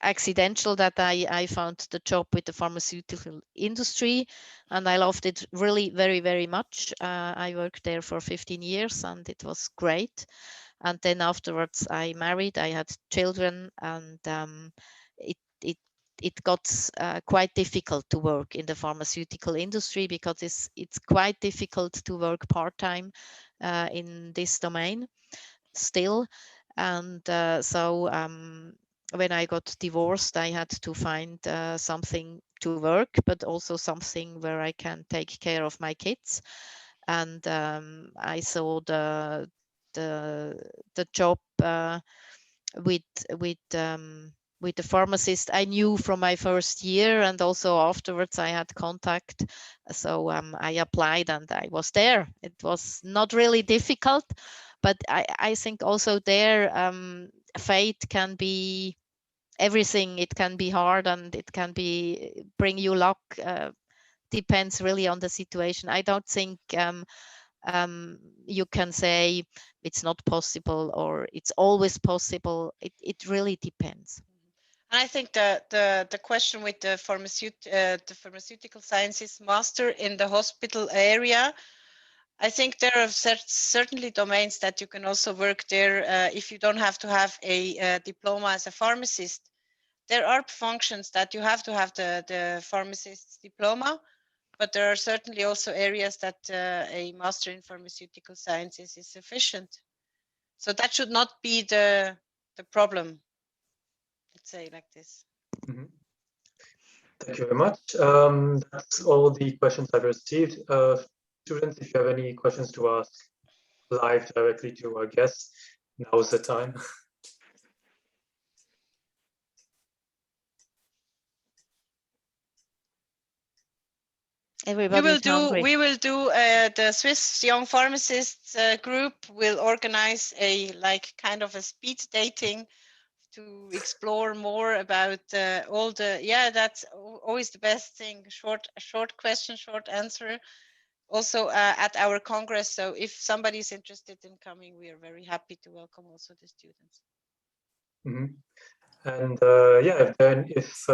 S4: accidental that I found the job with the pharmaceutical industry, and I loved it really very, very much. I worked there for 15 years and it was great. And then afterwards I married, I had children, and it got quite difficult to work in the pharmaceutical industry, because it's quite difficult to work part-time in this domain still. And so when I got divorced, I had to find something to work, but also something where I can take care of my kids. And I saw the job with the pharmacist I knew from my first year, and also afterwards I had contact. So I applied and I was there. It was not really difficult, but I think also there fate can be everything. It can be hard and it can be bring you luck. Depends really on the situation. I don't think you can say it's not possible or it's always possible. It really depends.
S3: And I think the question with the pharmaceutical sciences master in the hospital area, I think there are certainly domains that you can also work there if you don't have to have a diploma as a pharmacist. There are functions that you have to have the pharmacist's diploma, but there are certainly also areas that a master in pharmaceutical sciences is sufficient. So that should not be the problem, let's say like this.
S1: Mm-hmm. Thank you very much. That's all the questions I've received. Students, if you have any questions to ask live directly to our guests, now is the time.
S4: Everybody's hungry.
S3: We will do the Swiss Young Pharmacists group will organize a kind of a speed dating to explore more about all the, that's always the best thing. Short question, short answer. Also at our Congress. So if somebody is interested in coming, we are very happy to welcome also the students.
S1: Mm-hmm. And if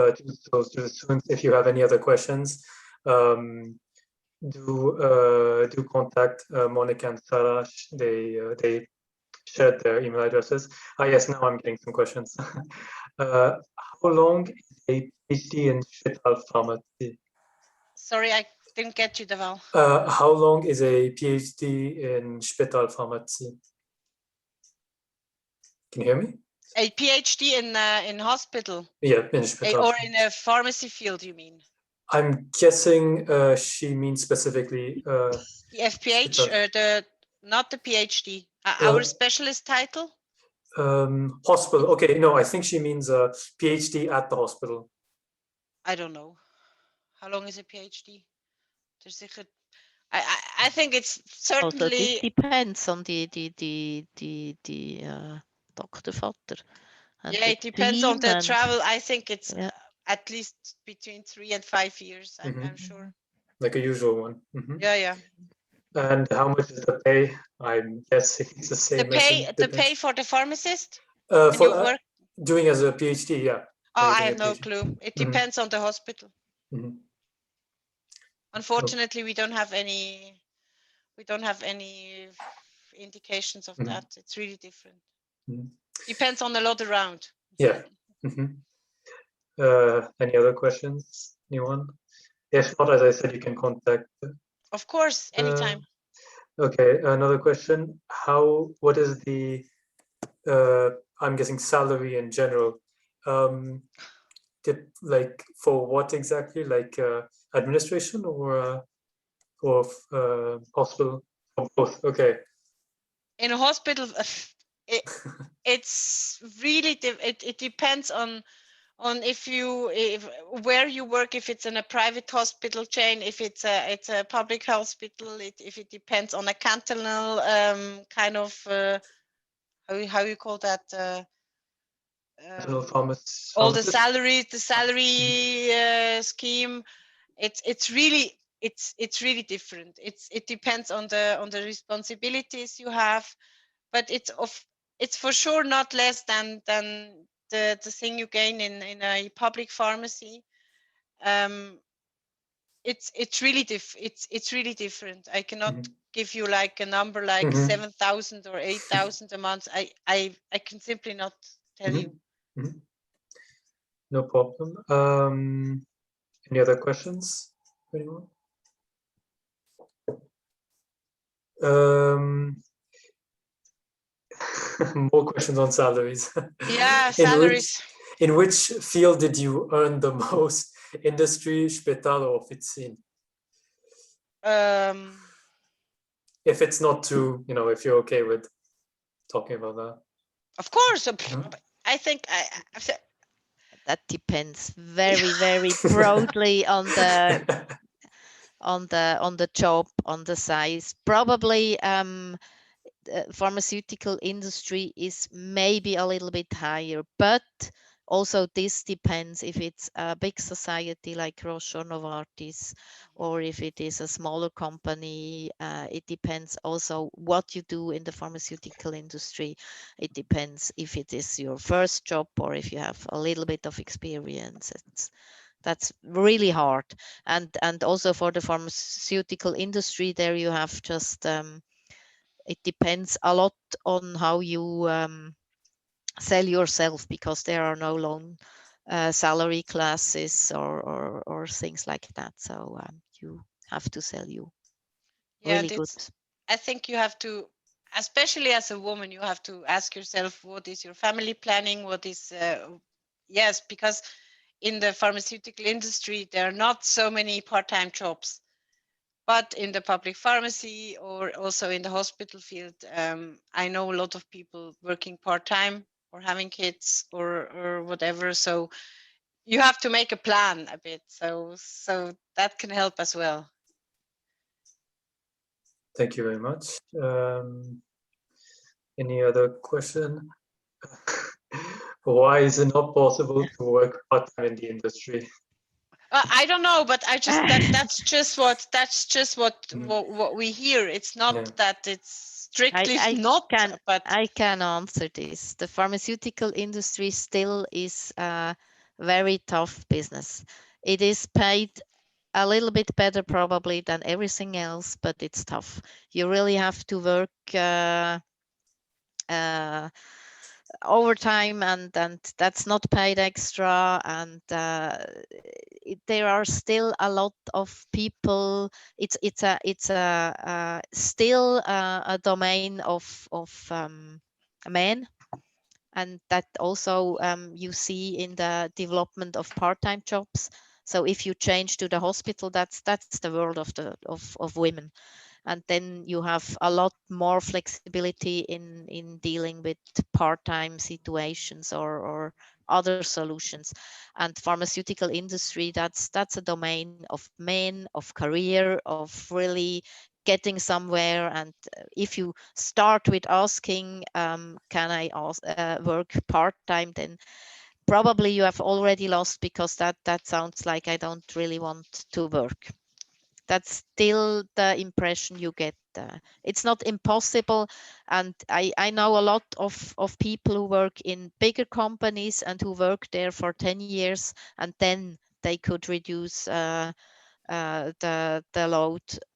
S1: those students, if you have any other questions, do contact Monica and Sarah. They shared their email addresses. Yes, now I'm getting some questions. How long is a PhD in Spital Pharmacy?
S3: Sorry, I didn't get you, Deval.
S1: How long is a PhD in Spital Pharmacy? Can you hear me?
S3: A PhD in hospital?
S1: Yeah, in Spital.
S3: Or in a pharmacy field, you mean?
S1: I'm guessing she means specifically
S3: the FPH, not the PhD. Our specialist title?
S1: Hospital. Okay, no, I think she means a PhD at the hospital.
S3: I don't know. How long is a PhD? I think it's certainly.
S4: Also, this depends on the Dr. Vater.
S3: Yeah, it depends on the travel. I think it's at least between 3 and 5 years. I'm sure.
S1: Like a usual one.
S3: Yeah.
S1: And how much is the pay? I'm guessing it's the same.
S3: The pay for the pharmacist.
S1: For doing as a PhD, yeah.
S3: Oh, I have no clue. It depends on the hospital. Unfortunately, we don't have any. We don't have any indications of that. It's really different. Depends on a lot around.
S1: Yeah. Any other questions? Anyone? If not, as I said, you can contact.
S3: Of course, anytime.
S1: Okay, another question. What is the, I'm guessing salary in general? Like for what exactly? Like administration or hospital? Or both? Okay.
S3: In a hospital, it's really it depends on where you work, if it's in a private hospital chain, if it's a public hospital, if it depends on a cantonal kind of how you call that all the salaries, the salary scheme. It's really really different. It depends on the responsibilities you have, but it's for sure not less than the thing you gain in a public pharmacy. It's really it's really different. I cannot give you like a number like 7,000 or 8,000 a month. I can simply not tell you.
S1: No problem. Any other questions? Anyone? More questions on salaries.
S3: Yeah, salaries.
S1: In which field did you earn the most? Industry, Spital, or Offizin? If it's not too, if you're okay with talking about that.
S3: Of course. I think
S4: that depends very, very broadly on the job, on the size. Probably pharmaceutical industry is maybe a little bit higher, but also this depends if it's a big society like Roche or Novartis, or if it is a smaller company. It depends also what you do in the pharmaceutical industry. It depends if it is your first job or if you have a little bit of experience. That's really hard. And also for the pharmaceutical industry, there you have just it depends a lot on how you sell yourself, because there are no loan salary classes or things like that. So you have to sell you really good.
S3: I think you have to, especially as a woman, you have to ask yourself, what is your family planning? What is, yes, because in the pharmaceutical industry, there are not so many part-time jobs. But in the public pharmacy or also in the hospital field, I know a lot of people working part-time or having kids or whatever. So you have to make a plan a bit. So that can help as well.
S1: Thank you very much. Any other question? Why is it not possible to work part-time in the industry?
S3: I don't know, but that's just what we hear. It's not that it's strictly not. But
S4: I can answer this. The pharmaceutical industry still is a very tough business. It is paid a little bit better probably than everything else, but it's tough. You really have to work overtime, and that's not paid extra, and there are still a lot of people. It's still a domain of men, and that also you see in the development of part-time jobs. So if you change to the hospital, that's the world of women. And then you have a lot more flexibility in dealing with part-time situations or other solutions. And pharmaceutical industry, that's a domain of men, of career, of really getting somewhere. And if you start with asking, can I work part-time, then probably you have already lost, because that sounds like I don't really want to work. That's still the impression you get. It's not impossible, and I know a lot of people who work in bigger companies and who work there for 10 years, and then they could reduce the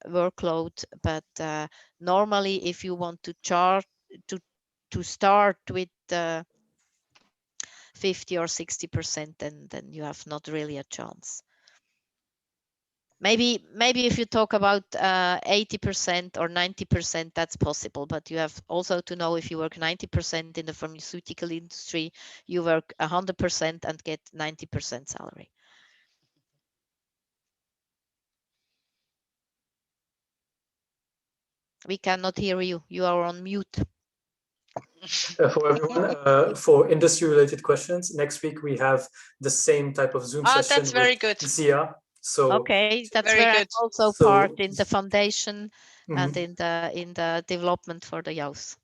S4: workload. But normally, if you want to start with 50 or 60%, then you have not really a chance. Maybe if you talk about 80% or 90%, that's possible. But you have also to know, if you work 90% in the pharmaceutical industry, you work 100% and get 90% salary. We cannot hear you. You are on mute.
S1: For everyone, for industry-related questions, next week we have the same type of Zoom session.
S3: That's very good.
S1: Zia. So
S4: okay, that's
S3: very
S4: where
S3: good.
S4: I'm also part in the foundation and in the development for the YAUS.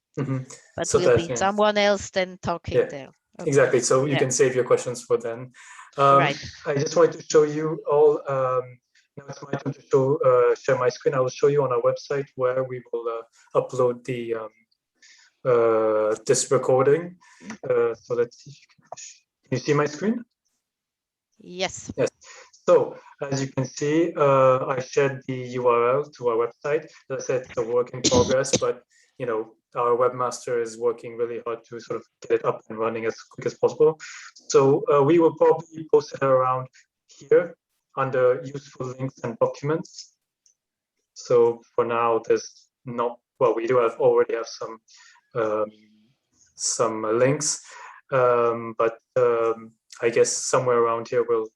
S4: But so will be someone else then talking there.
S1: Okay. Exactly. So you can save your questions for then. Right. I just wanted to show you all. Now it's my turn to share my screen. I will show you on our website where we will upload the this recording. So let's see. Can you see my screen?
S4: Yes.
S1: Yes. So as you can see, I shared the URL to our website. As I said, it's a work in progress, but you know, our webmaster is working really hard to sort of get it up and running as quick as possible. So we will probably post it around here under useful links and documents. So for now, there's not, well, we do already have some links, but I guess somewhere around here we'll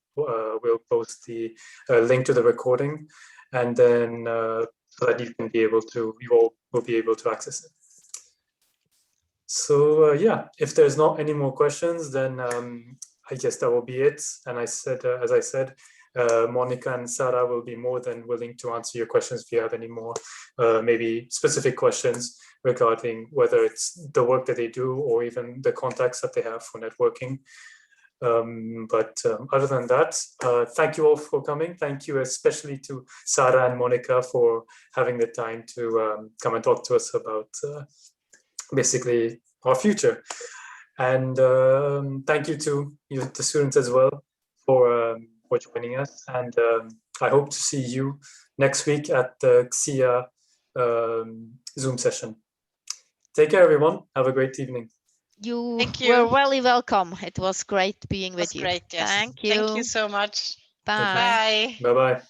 S1: post the link to the recording, and then so that you all will be able to access it. So yeah, if there's not any more questions, then I guess that will be it. And as I said, Monica and Sarah will be more than willing to answer your questions if you have any more maybe specific questions regarding whether it's the work that they do or even the contacts that they have for networking. But other than that, thank you all for coming. Thank you especially to Sarah and Monica for having the time to come and talk to us about basically our future. And thank you to the students as well for joining us. And I hope to see you next week at the GSASA Zoom session. Take care, everyone. Have a great evening.
S4: You were really welcome. It was great being with you.
S3: Great, yes.
S4: Thank you.
S3: Thank you so much.
S4: Bye.
S3: Bye.
S1: Bye-bye.